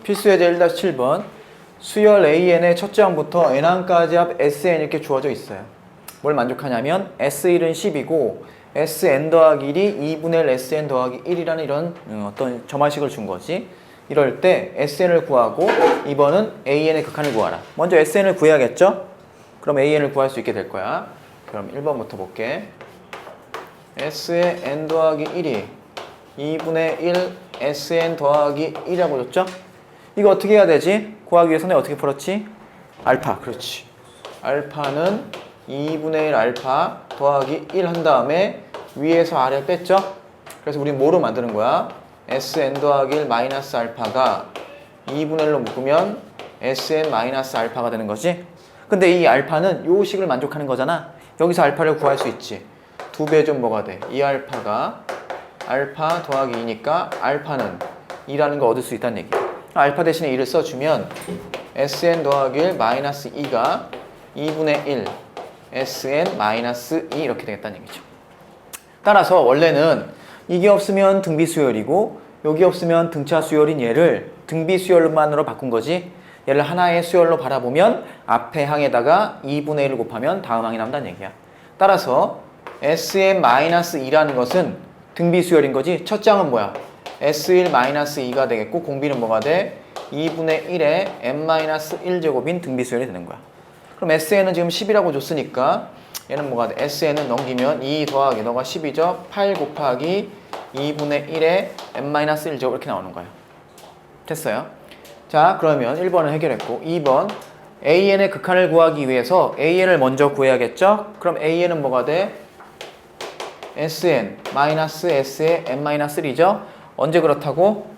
필수 예제 1-7번 수열 AN의 첫째 항부터 N항까지 합 SN 이렇게 주어져 있어요. 뭘 만족하냐면 S1은 10이고 SN 더하기 1이 2분의 1 SN 더하기 1이라는 이런 어떤 점화식을 준 거지. 이럴 때 SN을 구하고 2번은 AN의 극한을 구하라. 먼저 SN을 구해야겠죠? 그럼 AN을 구할 수 있게 될 거야. 그럼 1번부터 볼게. S의 N 더하기 1이 2분의 1 SN 더하기 1이라고 줬죠? 이거 어떻게 해야 되지? 구하기 위해서는 어떻게 풀었지? 알파, 그렇지. 알파는 2분의 1 알파 더하기 1 한 다음에 위에서 아래 뺐죠? 그래서 우리 뭐로 만드는 거야? SN 더하기 1 마이너스 알파가 2분의 1로 묶으면 SN 마이너스 알파가 되는 거지? 근데 이 알파는 요 식을 만족하는 거잖아. 여기서 알파를 구할 수 있지. 2배 좀 뭐가 돼? 이 알파가 알파 더하기 2니까 알파는 2라는 거 얻을 수 있다는 얘기야. 알파 대신에 2를 써주면 SN 더하기 1 마이너스 2가 2분의 1 SN 마이너스 2 이렇게 되겠다는 얘기죠. 따라서 원래는 이게 없으면 등비 수열이고 여기 없으면 등차 수열인 얘를 등비 수열만으로 바꾼 거지. 얘를 하나의 수열로 바라보면 앞에 항에다가 2분의 1을 곱하면 다음 항이 나온다는 얘기야. 따라서 SN 마이너스 2라는 것은 등비 수열인 거지. 첫째 항은 뭐야? S1 마이너스 2가 되겠고 공비는 뭐가 돼? 2분의 1에 n-1제곱인 등비 수열이 되는 거야. 그럼 SN은 지금 10이라고 줬으니까 얘는 뭐가 돼? SN은 넘기면 2 더하기 너가 10이죠? 8 곱하기 2분의 1에 n-1제곱 이렇게 나오는 거야. 됐어요? 자, 그러면 1번은 해결했고 2번 AN의 극한을 구하기 위해서 AN을 먼저 구해야겠죠? 그럼 AN은 뭐가 돼? SN 마이너스 S의 n-1이죠? 언제 그렇다고?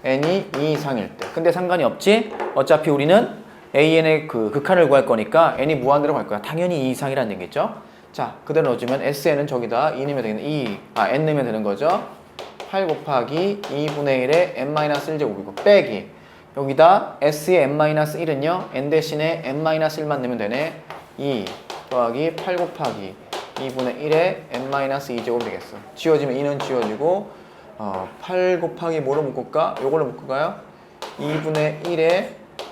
n이 2 이상일 때. 근데 상관이 없지? 어차피 우리는 AN의 그 극한을 구할 거니까 n이 무한대로 갈 거야. 당연히 2 이상이라는 얘기죠. 자, 그대로 넣어주면 SN은 저기다 2 넣으면 되겠네. n 넣으면 되는 거죠. 8 곱하기 2분의 1에 n-1제곱이고 빼기 여기다 S의 n-1은요 n 대신에 n-1만 넣으면 되네. 2 더하기 8 곱하기 2분의 1에 n-2제곱이 되겠어. 지워지면 2는 지워지고 8 곱하기 뭐로 묶을까? 요걸로 묶을까요? 2분의 1에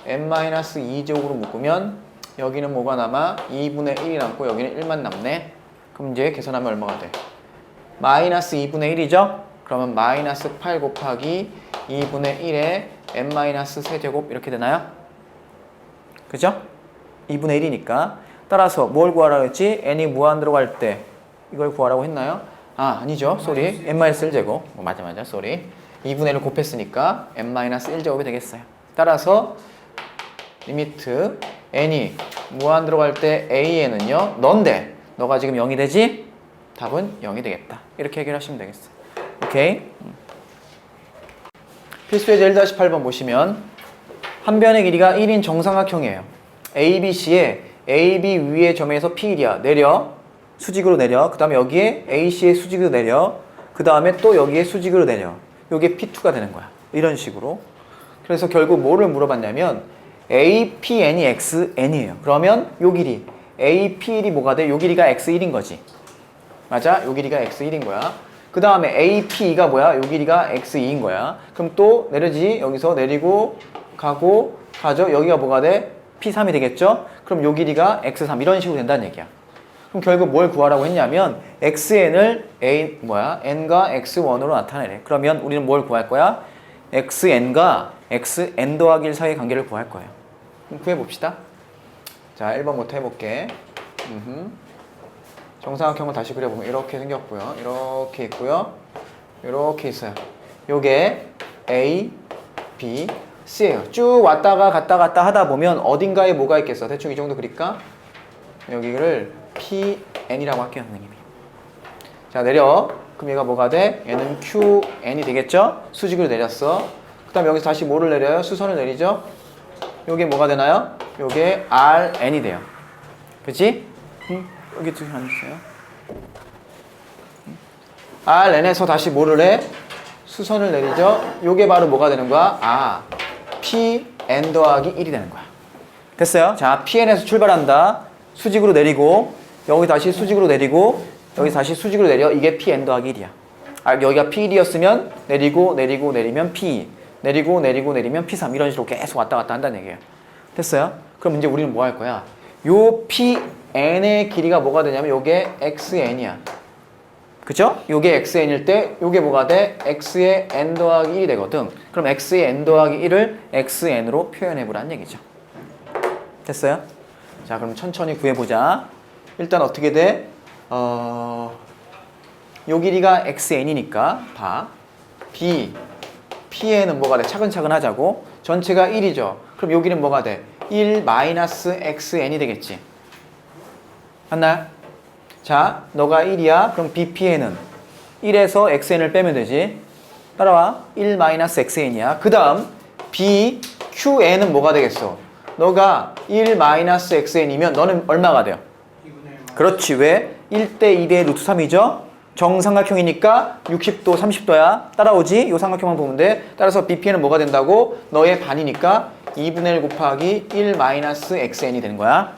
n-2제곱으로 묶으면 여기는 뭐가 남아? 2분의 1이 남고 여기는 1만 남네. 그럼 이제 계산하면 얼마가 돼? 마이너스 2분의 1이죠? 그러면 마이너스 8 곱하기 2분의 1에 n-3제곱 이렇게 되나요? 그죠? 2분의 1이니까 따라서 뭘 구하라고 했지? n이 무한대로 갈 때 이걸 구하라고 했나요? 아니죠. 쏘리. n-1제곱. 맞아. 쏘리. 2분의 1을 곱했으니까 n-1제곱이 되겠어요. 따라서 리미트 n이 무한대로 갈 때 AN은요. 넌데 너가 지금 0이 되지? 답은 0이 되겠다. 이렇게 해결하시면 되겠어. 오케이. 필수 예제 1-8번 보시면 한 변의 길이가 1인 정삼각형이에요. ABC에 AB 위의 점에서 P1이야. 내려. 수직으로 내려. 그 다음에 여기에 AC의 수직으로 내려. 그 다음에 또 여기에 수직으로 내려. 이게 P2가 되는 거야. 이런 식으로. 그래서 결국 뭐를 물어봤냐면 APN이 XN이에요. 그러면 요 길이 AP1이 뭐가 돼? 요 길이가 X1인 거지. 맞아? 요 길이가 X1인 거야. 그 다음에 AP가 뭐야? 요 길이가 X2인 거야. 그럼 또 내려지. 여기서 내리고 가죠. 여기가 뭐가 돼? P3이 되겠죠? 그럼 요 길이가 X3 이런 식으로 된다는 얘기야. 그럼 결국 뭘 구하라고 했냐면 XN을 n과 X1으로 나타내래. 그러면 우리는 뭘 구할 거야? XN과 XN 더하기 1 사이의 관계를 구할 거예요. 그럼 구해봅시다. 자, 1번부터 해볼게. 정사각형을 다시 그려보면 이렇게 생겼고요. 이렇게 있고요. 이렇게 있어요. 요게 A, B, C예요. 쭉 왔다가 갔다 하다 보면 어딘가에 뭐가 있겠어? 대충 이 정도 그릴까? 여기를 PN이라고 할게요, 선생님이. 자, 내려. 그럼 얘가 뭐가 돼? 얘는 QN이 되겠죠? 수직으로 내렸어. 그 다음 여기서 다시 뭐를 내려요? 수선을 내리죠? 요게 뭐가 되나요? 요게 RN이 돼요. 그치? 여기 두 개 앉으세요. RN에서 다시 뭐를 해? 수선을 내리죠? 요게 바로 뭐가 되는 거야? PN 더하기 1이 되는 거야. 됐어요? 자, PN에서 출발한다. 수직으로 내리고 여기 다시 수직으로 내리고 여기 다시 수직으로 내려. 이게 PN 더하기 1이야. 여기가 P1이었으면 내리면 P2. 내리고 내리고 내리면 P3 이런 식으로 계속 왔다 갔다 한다는 얘기예요. 됐어요? 그럼 이제 우리는 뭐 할 거야? 요 Pn의 길이가 뭐가 되냐면 요게 XN이야. 그죠? 요게 XN일 때 요게 뭐가 돼? X의 N 더하기 1이 되거든. 그럼 X의 N 더하기 1을 XN으로 표현해보라는 얘기죠. 됐어요? 자, 그럼 천천히 구해보자. 일단 어떻게 돼? 요 길이가 XN이니까 봐. Pn은 뭐가 돼? 차근차근 하자고. 전체가 1이죠. 그럼 요 길이는 뭐가 돼? 1 마이너스 XN이 되겠지. 맞나요? 자, 너가 1이야. 그럼 BPn은 1에서 XN을 빼면 되지. 따라와. 1 마이너스 XN이야. 그 다음 BQN은 뭐가 되겠어? 너가 1 마이너스 XN이면 너는 얼마가 돼요? 그렇지. 왜? 1대 2대 루트 3이죠? 정삼각형이니까 60도, 30도야. 따라오지? 이 삼각형만 보면 돼. 따라서 BPn은 뭐가 된다고? 너의 반이니까 2분의 1 곱하기 1 마이너스 XN이 되는 거야.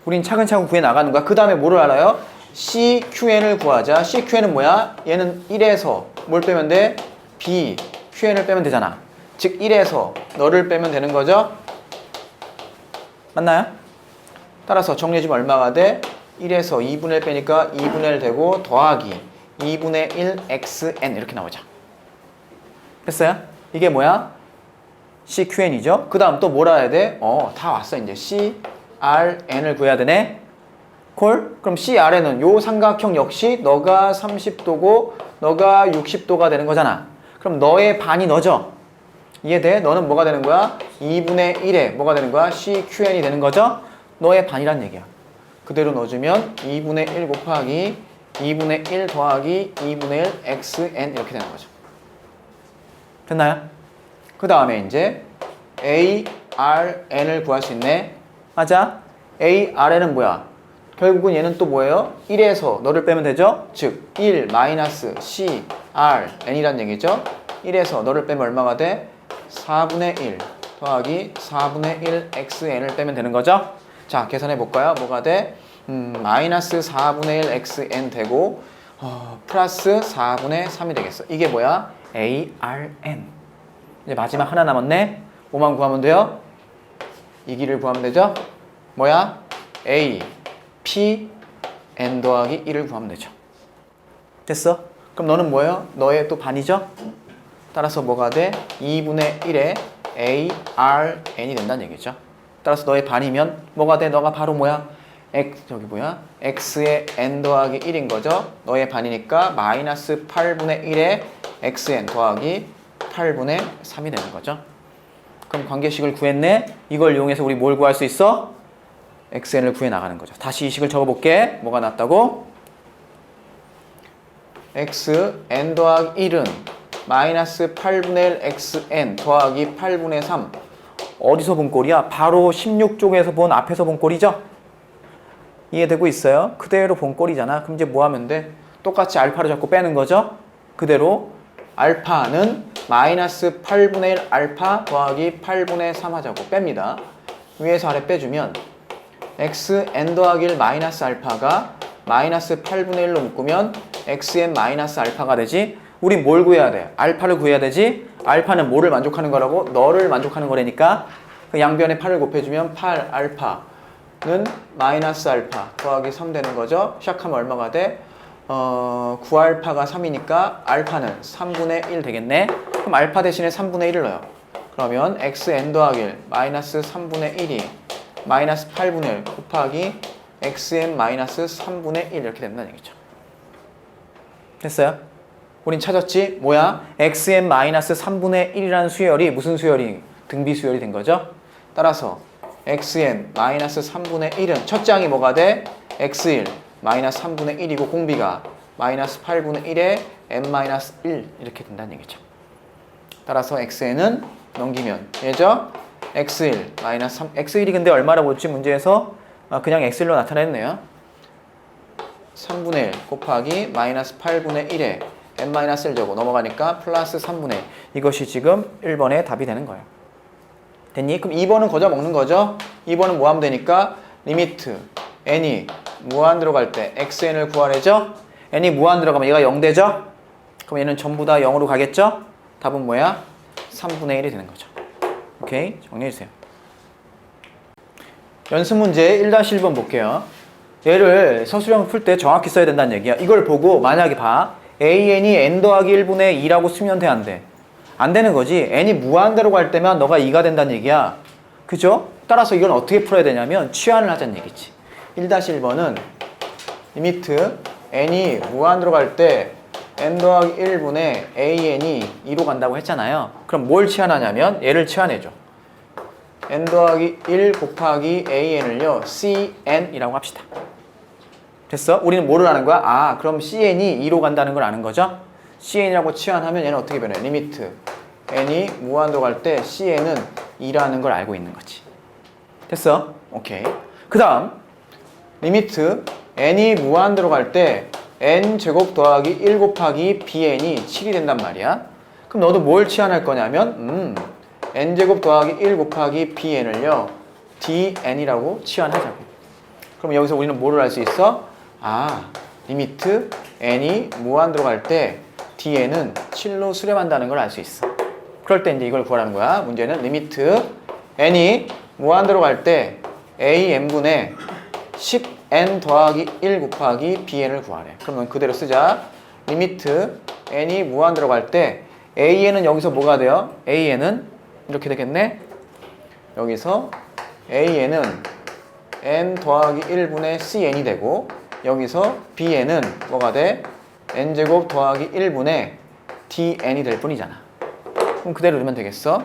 우린 차근차근 구해 나가는 거야. 그 다음에 뭐를 알아요? CQN을 구하자. CQN은 뭐야? 얘는 1에서 뭘 빼면 돼? BQN을 빼면 되잖아. 즉 1에서 너를 빼면 되는 거죠? 맞나요? 따라서 정리해주면 얼마가 돼? 1에서 2분의 1 빼니까 2분의 1 되고 더하기 2분의 1 XN 이렇게 나오죠. 됐어요? 이게 뭐야? CQN이죠. 그 다음 또 뭐라 해야 돼? 다 왔어 이제. CRN을 구해야 되네. 콜? 그럼 CRN은 요 삼각형 역시 너가 30도고 너가 60도가 되는 거잖아. 그럼 너의 반이 너죠? 이해돼? 너는 뭐가 되는 거야? 2분의 1에 뭐가 되는 거야? CQN이 되는 거죠? 너의 반이란 얘기야. 그대로 넣어주면 2분의 1 곱하기 2분의 1 더하기 2분의 1 XN 이렇게 되는 거죠. 됐나요? 그 다음에 이제 ARN을 구할 수 있네. 맞아? ARN은 뭐야? 결국은 얘는 또 뭐예요? 1에서 너를 빼면 되죠? 즉 1 마이너스 CRN이란 얘기죠. 1에서 너를 빼면 얼마가 돼? 4분의 1 더하기 4분의 1 XN을 빼면 되는 거죠. 자, 계산해 볼까요? 뭐가 돼? 마이너스 4분의 1 XN 되고 플러스 4분의 3이 되겠어. 이게 뭐야? ARN. 이제 마지막 하나 남았네. 뭐만 구하면 돼요? 이 길을 구하면 되죠? 뭐야? A, P, N 더하기 1을 구하면 되죠. 됐어? 그럼 너는 뭐예요? 너의 또 반이죠? 따라서 뭐가 돼? 2분의 1에 ARN이 된다는 얘기죠. 따라서 너의 반이면 뭐가 돼? 너가 바로 뭐야? X의 N 더하기 1인 거죠? 너의 반이니까 마이너스 8분의 1에 XN 더하기 8분의 3이 되는 거죠. 그럼 관계식을 구했네? 이걸 이용해서 우리 뭘 구할 수 있어? XN을 구해 나가는 거죠. 다시 이 식을 적어볼게. 뭐가 났다고? XN 더하기 1은 마이너스 8분의 1 XN 더하기 8분의 3. 어디서 본 꼴이야? 바로 16쪽에서 본 앞에서 본 꼴이죠? 이해되고 있어요? 그대로 본 꼴이잖아. 그럼 이제 뭐 하면 돼? 똑같이 알파를 잡고 빼는 거죠? 그대로 알파는 마이너스 8분의 1 알파 더하기 8분의 3 하자고 뺍니다. 위에서 아래 빼주면 xn 더하기 1 마이너스 알파가 마이너스 8분의 1로 묶으면 xn 마이너스 알파가 되지. 우리 뭘 구해야 돼? 알파를 구해야 되지. 알파는 뭐를 만족하는 거라고? 너를 만족하는 거라니까. 그 양변에 8을 곱해주면 8 알파는 마이너스 알파 더하기 3 되는 거죠. 시작하면 얼마가 돼? 9알파가 3이니까 알파는 3분의 1 되겠네. 그럼 알파 대신에 3분의 1을 넣어요. 그러면 xn 더하기 1 마이너스 3분의 1이 마이너스 8분의 1 곱하기 xn 마이너스 3분의 1 이렇게 된다는 얘기죠. 됐어요? 우린 찾았지? 뭐야? xn 마이너스 3분의 1이라는 수열이 무슨 수열이? 등비 수열이 된 거죠. 따라서 xn 마이너스 3분의 1은 첫 장이 뭐가 돼? x1 마이너스 3분의 1이고 공비가 마이너스 8분의 1에 n 마이너스 1 이렇게 된다는 얘기죠. 따라서 xn은 넘기면 얘죠? x1 마이너스 3 x1이 근데 얼마라고 했지 문제에서? 그냥 x1로 나타냈네요. 3분의 1 곱하기 마이너스 8분의 1에 n 마이너스 1 적고 넘어가니까 플러스 3분의 1. 이것이 지금 1번의 답이 되는 거예요. 됐니? 그럼 2번은 거저 먹는 거죠? 2번은 뭐 하면 되니까 리미트 n이 무한 들어갈 때 xn을 구하래죠? n이 무한 들어가면 얘가 0 되죠? 그럼 얘는 전부 다 0으로 가겠죠? 답은 뭐야? 3분의 1이 되는 거죠. 오케이? 정리해주세요. 연습 문제 1-1번 볼게요. 얘를 서술형 풀 때 정확히 써야 된다는 얘기야. 이걸 보고 만약에 봐. AN이 n 더하기 1분의 2라고 쓰면 돼, 안 돼? 안 되는 거지. n이 무한대로 갈 때만 너가 2가 된다는 얘기야. 그죠? 따라서 이건 어떻게 풀어야 되냐면 치환을 하자는 얘기지. 1-1번은 리미트 n이 무한대로 갈 때 n 더하기 1분의 an이 2로 간다고 했잖아요. 그럼 뭘 치환하냐면 얘를 치환해줘. n 더하기 1 곱하기 an을요 cn이라고 합시다. 됐어? 우리는 뭐를 아는 거야? 아, 그럼 cn이 2로 간다는 걸 아는 거죠? cn이라고 치환하면 얘는 어떻게 변해? 리미트 n이 무한대로 갈 때 cn은 2라는 걸 알고 있는 거지. 됐어? 오케이. 그 다음 리미트 n이 무한대로 갈 때 n제곱 더하기 1 곱하기 bn이 7이 된단 말이야. 그럼 너도 뭘 치환할 거냐면 n제곱 더하기 1 곱하기 bn을요 dn이라고 치환하자고. 그럼 여기서 우리는 뭐를 알 수 있어? 아, 리미트 n이 무한대로 갈 때 dn은 7로 수렴한다는 걸 알 수 있어. 그럴 때 이제 이걸 구하라는 거야. 문제는 리미트 n이 무한대로 갈 때 an분의 10n 더하기 1 곱하기 bn을 구하래. 그러면 그대로 쓰자. 리미트 n이 무한대로 갈 때 an은 여기서 뭐가 돼요? an은 이렇게 되겠네. 여기서 an은 n 더하기 1분의 cn이 되고 여기서 bn은 뭐가 돼? n제곱 더하기 1분의 dn이 될 뿐이잖아. 그럼 그대로 넣으면 되겠어.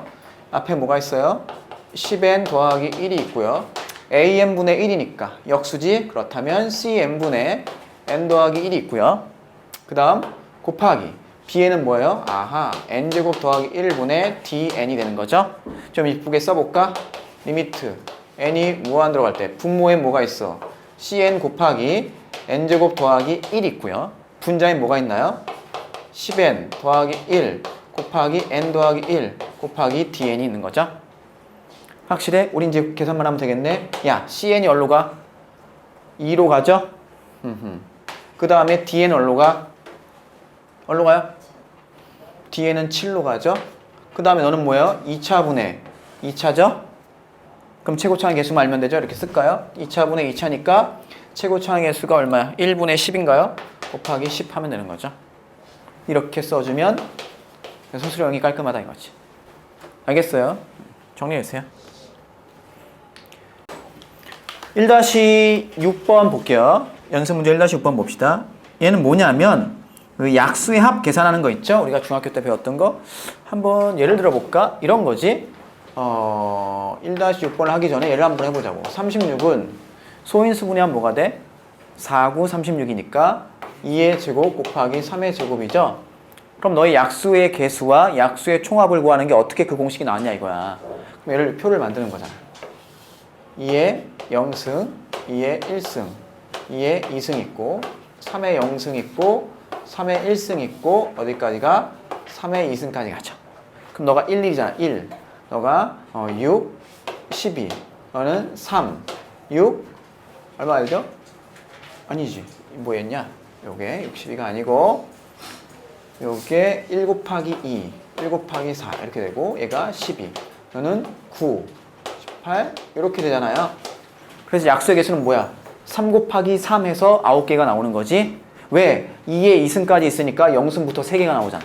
앞에 뭐가 있어요? 10n 더하기 1이 있고요. an분의 1이니까 역수지. 그렇다면 cn분의 n 더하기 1이 있고요. 그 다음 곱하기 bn은 뭐예요? 아하, n제곱 더하기 1분의 dn이 되는 거죠. 좀 이쁘게 써볼까? 리미트 n이 무한대로 갈 때 분모에 뭐가 있어? cn 곱하기 n제곱 더하기 1이 있고요. 분자에 뭐가 있나요? 10n 더하기 1 곱하기 n 더하기 1 곱하기 dn이 있는 거죠. 확실해? 우리 이제 계산만 하면 되겠네. 야, cn이 어디로 가? 2로 가죠? 그 다음에 dn은 어디로 가? 어디로 가요? dn은 7로 가죠? 그 다음에 너는 뭐예요? 2차분의 2차죠? 그럼 최고차항 개수만 알면 되죠? 이렇게 쓸까요? 2차분의 2차니까 최고차항 개수가 얼마야? 1분의 10인가요? 곱하기 10 하면 되는 거죠. 이렇게 써주면 소수령이 깔끔하다 이거지. 알겠어요? 정리해주세요. 1-6번 볼게요. 연습 문제 1-6번 봅시다. 얘는 뭐냐면 그 약수의 합 계산하는 거 있죠? 우리가 중학교 때 배웠던 거. 한번 예를 들어 볼까? 이런 거지. 1-6번을 하기 전에 예를 한번 해보자고. 36은 소인수분해하면 뭐가 돼? 4, 9, 36이니까 2의 제곱 곱하기 3의 제곱이죠? 그럼 너의 약수의 개수와 약수의 총합을 구하는 게 어떻게 그 공식이 나왔냐 이거야. 그럼 얘를 표를 만드는 거잖아. 2의 0승, 2의 1승, 2의 2승 있고 3의 0승 있고 3의 1승 있고 어디까지가? 3의 2승까지 가죠. 그럼 너가 1, 1이잖아. 1. 너가 6, 12. 너는 3, 6. 얼마 알죠? 아니지. 뭐였냐? 요게 62가 아니고 요게 1 곱하기 2, 1 곱하기 4 이렇게 되고 얘가 12. 너는 9, 18 이렇게 되잖아요. 그래서 약수의 개수는 뭐야? 3 곱하기 3 해서 9개가 나오는 거지. 왜? 2의 2승까지 있으니까 0승부터 3개가 나오잖아.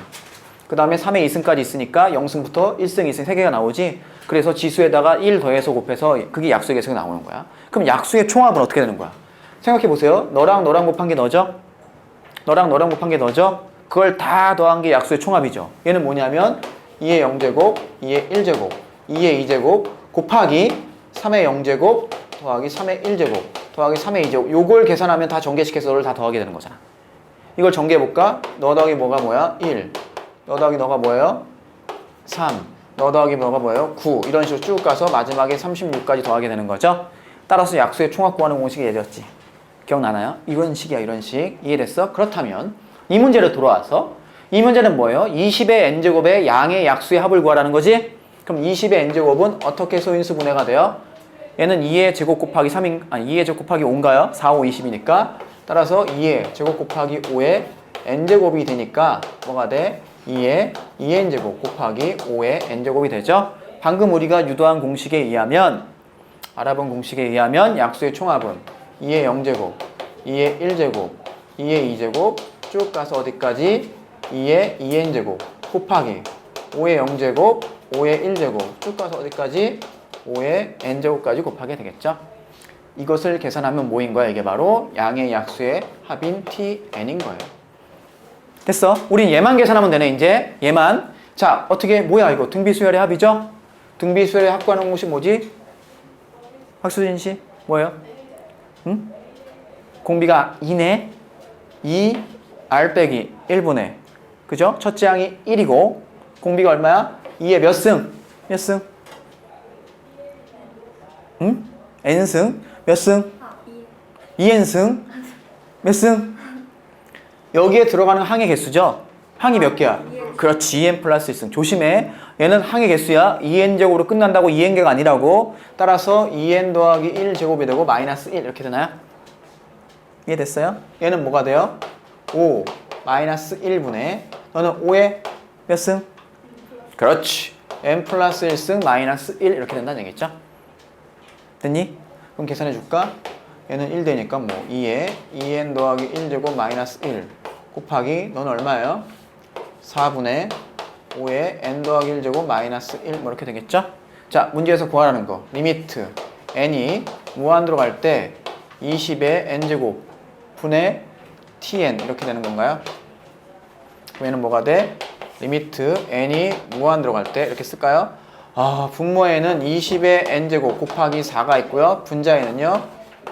그 다음에 3의 2승까지 있으니까 0승부터 1승, 2승 3개가 나오지. 그래서 지수에다가 1 더해서 곱해서 그게 약수의 개수가 나오는 거야. 그럼 약수의 총합은 어떻게 되는 거야? 생각해보세요. 너랑 너랑 곱한 게 너죠? 너랑 너랑 곱한 게 너죠? 그걸 다 더한 게 약수의 총합이죠. 얘는 뭐냐면 2의 0제곱, 2의 1제곱, 2의 2제곱 곱하기 3의 0제곱 더하기 3의 1제곱 더하기 3의 2제곱. 요걸 계산하면 다 전개시켜서 너를 다 더하게 되는 거잖아. 이걸 전개해볼까? 너 더하기 뭐가 뭐야? 1. 너 더하기 너가 뭐예요? 3. 너 더하기 뭐가 뭐예요? 9. 이런 식으로 쭉 가서 마지막에 36까지 더하게 되는 거죠. 따라서 약수의 총합 구하는 공식이 얘였지. 기억나나요? 이런 식이야, 이런 식. 이해됐어? 그렇다면 이 문제로 돌아와서 이 문제는 뭐예요? 20의 n제곱의 양의 약수의 합을 구하라는 거지? 그럼 20의 n제곱은 어떻게 소인수 분해가 돼요? 얘는 2의 제곱 곱하기 3인, 아니 2의 제곱 곱하기 5인가요? 4, 5, 20이니까 따라서 2의 제곱 곱하기 5의 n제곱이 되니까 뭐가 돼? 2의 2n제곱 곱하기 5의 n제곱이 되죠. 방금 우리가 유도한 공식에 의하면, 알아본 공식에 의하면 약수의 총합은 2의 0제곱, 2의 1제곱, 2의 2제곱 쭉 가서 어디까지? 2의 2n제곱 곱하기 5의 0제곱, 5의 1제곱 쭉 가서 어디까지? 5의 n제곱까지 곱하게 되겠죠. 이것을 계산하면 뭐인 거야? 이게 바로 양의 약수의 합인 tn인 거예요. 됐어? 우린 얘만 계산하면 되네. 이제 얘만. 자, 어떻게 뭐야 이거? 등비수열의 합이죠? 등비수열의 합 구하는 공식 뭐지? 박수진 씨 뭐예요? 응? 공비가 2네. 2 r 빼기 1분의, 그죠? 첫째 항이 1이고 공비가 얼마야? 2의 몇 승? 몇 승? 응? n승? 몇 승? 2n승? 몇 승? 여기에 들어가는 항의 개수죠? 항이 몇 개야? 그렇지, 2n 플러스 1승. 조심해. 얘는 항의 개수야. 2n제곱으로 끝난다고 2n개가 아니라고. 따라서 2n 더하기 1제곱이 되고 마이너스 1 이렇게 되나요? 이해됐어요? 얘는 뭐가 돼요? 5 마이너스 1분의, 너는 5의 몇 승? 그렇지. n 플러스 1승 마이너스 1 이렇게 된다는 얘기죠? 됐니? 그럼 계산해 줄까? 얘는 1 되니까 뭐 2에 2n 더하기 1제곱 마이너스 1 곱하기 너는 얼마예요? 4분의 5에 n 더하기 1제곱 마이너스 1 뭐 이렇게 되겠죠? 자, 문제에서 구하라는 거 리미트 n이 무한대로 갈 때 20의 n제곱 분의 tn 이렇게 되는 건가요? 그럼 얘는 뭐가 돼? 리미트 n이 무한대로 갈 때 이렇게 쓸까요? 분모에는 20의 n제곱 곱하기 4가 있고요. 분자에는요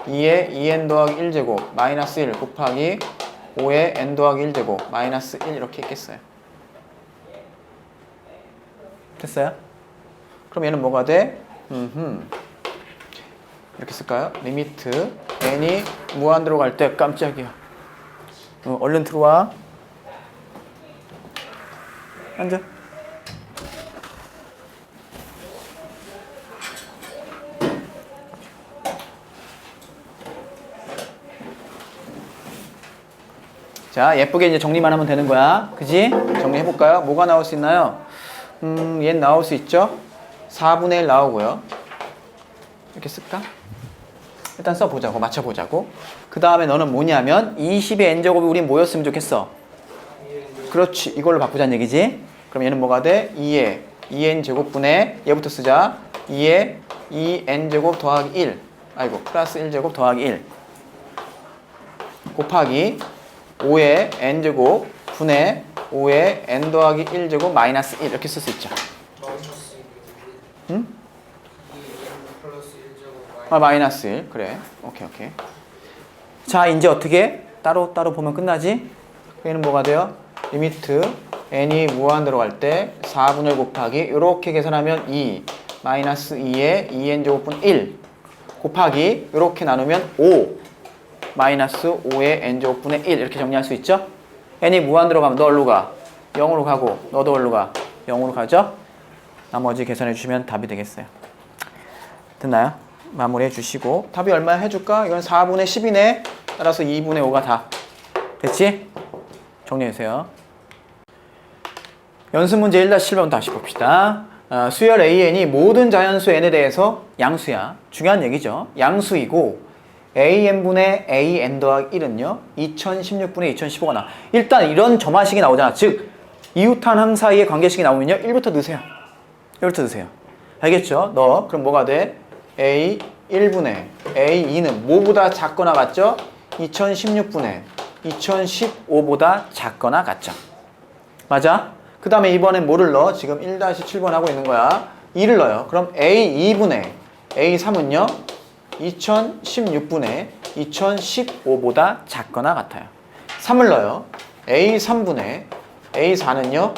2의 2n 더하기 1제곱 마이너스 1 곱하기 5의 n 더하기 1제곱 마이너스 1 이렇게 있겠어요. 됐어요? 그럼 얘는 뭐가 돼? 이렇게 쓸까요? 리미트 n이 무한대로 갈 때 깜짝이야. 얼른 들어와. 앉아. 자, 예쁘게 이제 정리만 하면 되는 거야. 그지? 정리해볼까요? 뭐가 나올 수 있나요? 얘는 나올 수 있죠? 4분의 1 나오고요. 이렇게 쓸까? 일단 써보자고, 맞춰보자고. 그 다음에 너는 뭐냐면 20의 n제곱이 우리 뭐였으면 좋겠어? 그렇지, 이걸로 바꾸자는 얘기지. 그럼 얘는 뭐가 돼? 2의 2n제곱분의, 얘부터 쓰자. 2의 2n제곱 더하기 1 플러스 1제곱 더하기 1 곱하기 5의 n제곱 분의 5의 n 더하기 1제곱 마이너스 1 이렇게 쓸 수 있죠. 응? 마이너스 1 그래. 오케이. 자, 이제 어떻게 따로 보면 끝나지? 얘는 뭐가 돼요? 리미트 n이 무한대로 갈 때 4분의 곱하기 이렇게 계산하면 2 마이너스 2의 2n제곱분 1 곱하기 이렇게 나누면 5 마이너스 5의 n제곱분의 1 이렇게 정리할 수 있죠? n이 무한대로 가면 너 어디로 가? 0으로 가고 너도 어디로 가? 0으로 가죠? 나머지 계산해 주시면 답이 되겠어요. 됐나요? 마무리해 주시고 답이 얼마야 해줄까? 이건 4분의 10이네. 따라서 2분의 5가 다. 됐지? 정리해 주세요. 연습 문제 1-7번 다시 봅시다. 수열 AN이 모든 자연수 N에 대해서 양수야. 중요한 얘기죠. 양수이고 AN분의 AN 더하기 1은요 2016분의 2015가 나. 일단 이런 점화식이 나오잖아. 즉 이웃한 항 사이의 관계식이 나오면요 1부터 넣으세요. 1부터 넣으세요. 알겠죠? 너 그럼 뭐가 돼? A1분의 A2는 뭐보다 작거나 같죠? 2016분의 2015보다 작거나 같죠? 맞아? 그 다음에 이번엔 뭐를 넣어? 지금 1-7번 하고 있는 거야. 2를 넣어요. 그럼 A2분의 A3은요 2016분의 2015보다 작거나 같아요. 3을 넣어요. A3분의 A4는요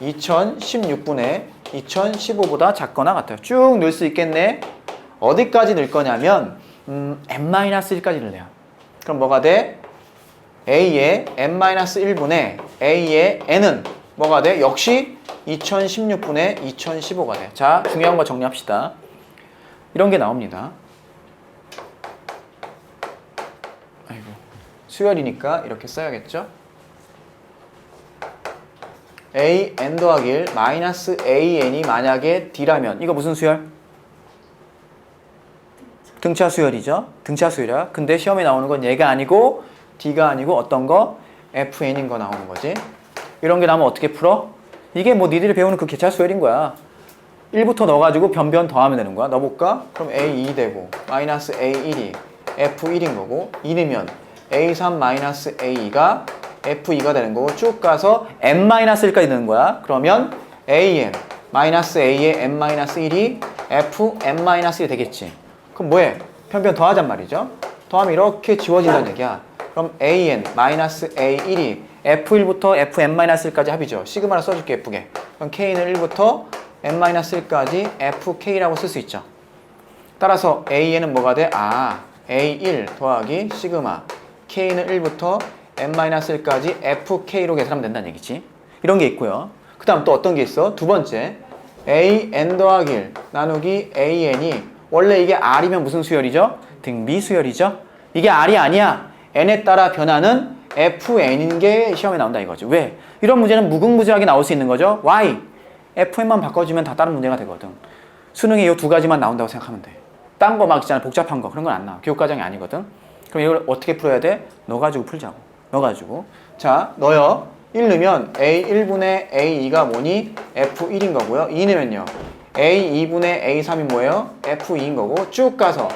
2016분의 2015보다 작거나 같아요. 쭉 넣을 수 있겠네. 어디까지 넣을 거냐면 n-1까지 넣어요. 그럼 뭐가 돼? A의 n-1분의 A의 n은 뭐가 돼? 역시 2016분의 2015가 돼. 자, 중요한 거 정리합시다. 이런 게 나옵니다. 수열이니까 이렇게 써야겠죠? an 더하기 1 마이너스 an이 만약에 d라면 이거 무슨 수열? 등차 수열이죠. 등차 수열이야. 근데 시험에 나오는 건 얘가 아니고 d가 아니고 어떤 거? fn인 거 나오는 거지. 이런 게 나오면 어떻게 풀어? 이게 뭐 니들이 배우는 그 개차 수열인 거야. 1부터 넣어가지고 변변 더하면 되는 거야. 넣어볼까? 그럼 A2 되고 마이너스 A1이 F1인 거고 2 넣으면 A3 마이너스 A2가 F2가 되는 거고 쭉 가서 N-1까지 되는 거야. 그러면 AN 마이너스 A의 N-1이 Fn-1이 되겠지. 그럼 뭐해? 변변 더하잔 말이죠. 더하면 이렇게 지워진다는 얘기야. 그럼 AN 마이너스 A1이 F1부터 Fn-1까지 합이죠. 시그마를 써줄게 예쁘게. 그럼 K는 1부터 N-1까지 FK라고 쓸 수 있죠. 따라서 AN은 뭐가 돼? A1 더하기 시그마 K는 1부터 N-1까지 FK로 계산하면 된다는 얘기지. 이런 게 있고요. 그 다음 또 어떤 게 있어? 두 번째 AN 더하기 1 나누기 AN이 원래 이게 R이면 무슨 수열이죠? 등비 수열이죠. 이게 R이 아니야. N에 따라 변하는 FN인 게 시험에 나온다 이거지. 왜? 이런 문제는 무궁무진하게 나올 수 있는 거죠. Why? FN만 바꿔주면 다 다른 문제가 되거든. 수능에 이 두 가지만 나온다고 생각하면 돼. 딴 거 막 있잖아. 복잡한 거. 그런 건 안 나와. 교육과정이 아니거든. 그럼 이걸 어떻게 풀어야 돼? 넣어가지고 풀자고. 넣어가지고. 자, 넣어요. 1 넣으면 A1분의 A2가 뭐니? F1인 거고요. 2 넣으면요. A2분의 A3이 뭐예요? F2인 거고 쭉 가서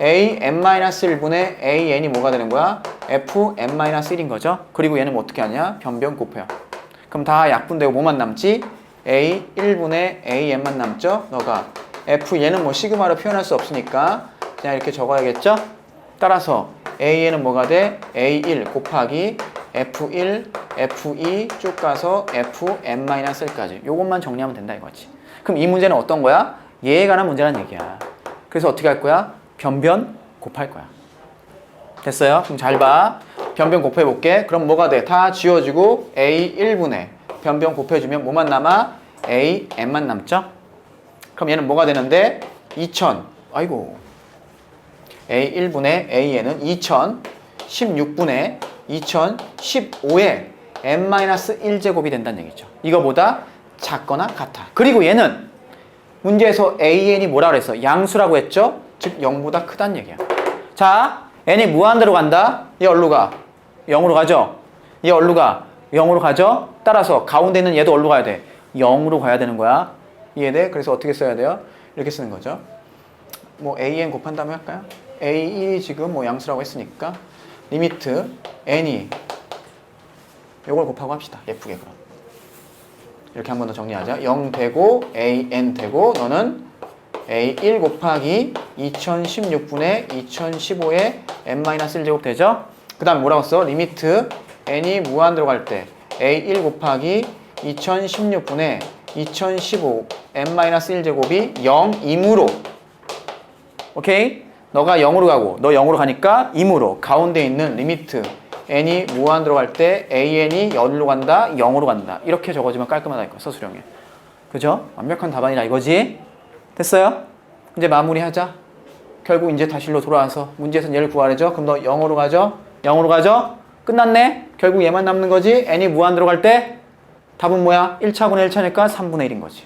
AN-1분의 AN이 뭐가 되는 거야? Fn-1인 거죠. 그리고 얘는 뭐 어떻게 하냐? 변변 곱해요. 그럼 다 약분되고 뭐만 남지? A1분의 AN만 남죠? 너가 F 얘는 뭐 시그마로 표현할 수 없으니까 그냥 이렇게 적어야겠죠? 따라서 AN은 뭐가 돼? A1 곱하기 F1, F2 쭉 가서 Fn-1까지 요것만 정리하면 된다 이거지. 그럼 이 문제는 어떤 거야? 얘에 관한 문제란 얘기야. 그래서 어떻게 할 거야? 변변 곱할 거야. 됐어요? 그럼 잘 봐. 변변 곱해 볼게. 그럼 뭐가 돼? 다 지워지고 A1분의 변변 곱해주면 뭐만 남아? AN만 남죠? 그럼 얘는 뭐가 되는데? 2000 아이고 A1분의 AN은 2016분의 2015의 N-1제곱이 된다는 얘기죠. 이거보다 작거나 같아. 그리고 얘는 문제에서 AN이 뭐라 그랬어? 양수라고 했죠? 즉 0보다 크다는 얘기야. 자, n이 무한대로 간다. 얘 어디로 가? 0으로 가죠? 얘 어디로 가? 0으로 가죠? 따라서 가운데 있는 얘도 어디로 가야 돼? 0으로 가야 되는 거야. 이해돼? 그래서 어떻게 써야 돼요? 이렇게 쓰는 거죠. 뭐 AN 곱한 다음에 할까요? A1이 지금 뭐 양수라고 했으니까 리미트 n이 이걸 곱하고 합시다. 예쁘게 그럼. 이렇게 한 번 더 정리하자. 0 되고 AN 되고 너는 A1 곱하기 2016분의 2015의 N-1제곱 되죠? 그 다음에 뭐라고 써? 리미트 n이 무한대로 갈 때 A1 곱하기 2016분의 2015 N-1제곱이 0이므로 오케이? 너가 0으로 가고 너 0으로 가니까 이므로 가운데 있는 리미트 n이 무한대로 갈 때 an이 어디로 간다? 0으로 간다. 이렇게 적어주면 깔끔하다 이거 서술형에. 그죠? 완벽한 답안이라 이거지? 됐어요? 이제 마무리하자. 결국 이제 다시로 돌아와서 문제에서 얘를 구하래죠. 그럼 너 0으로 가죠? 0으로 가죠? 끝났네? 결국 얘만 남는 거지? n이 무한대로 갈 때 답은 뭐야? 1차분의 1차니까 3분의 1인 거지.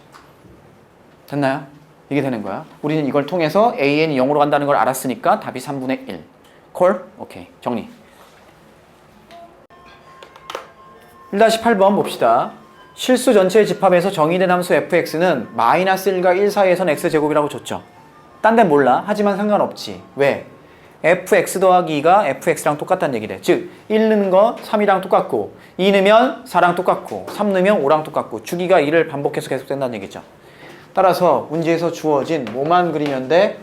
됐나요? 이게 되는 거야. 우리는 이걸 통해서 an이 0으로 간다는 걸 알았으니까 답이 3분의 1. 콜? 오케이. 정리. 1-8번 봅시다. 실수 전체의 집합에서 정의된 함수 fx는 마이너스 1과 1 사이에선 x제곱이라고 줬죠. 딴 데는 몰라. 하지만 상관없지. 왜? fx 더하기 2가 fx랑 똑같다는 얘기래. 즉 1 넣는 거 3이랑 똑같고 2 넣으면 4랑 똑같고 3 넣으면 5랑 똑같고 주기가 2를 반복해서 계속된다는 얘기죠. 따라서 문제에서 주어진 뭐만 그리면 돼?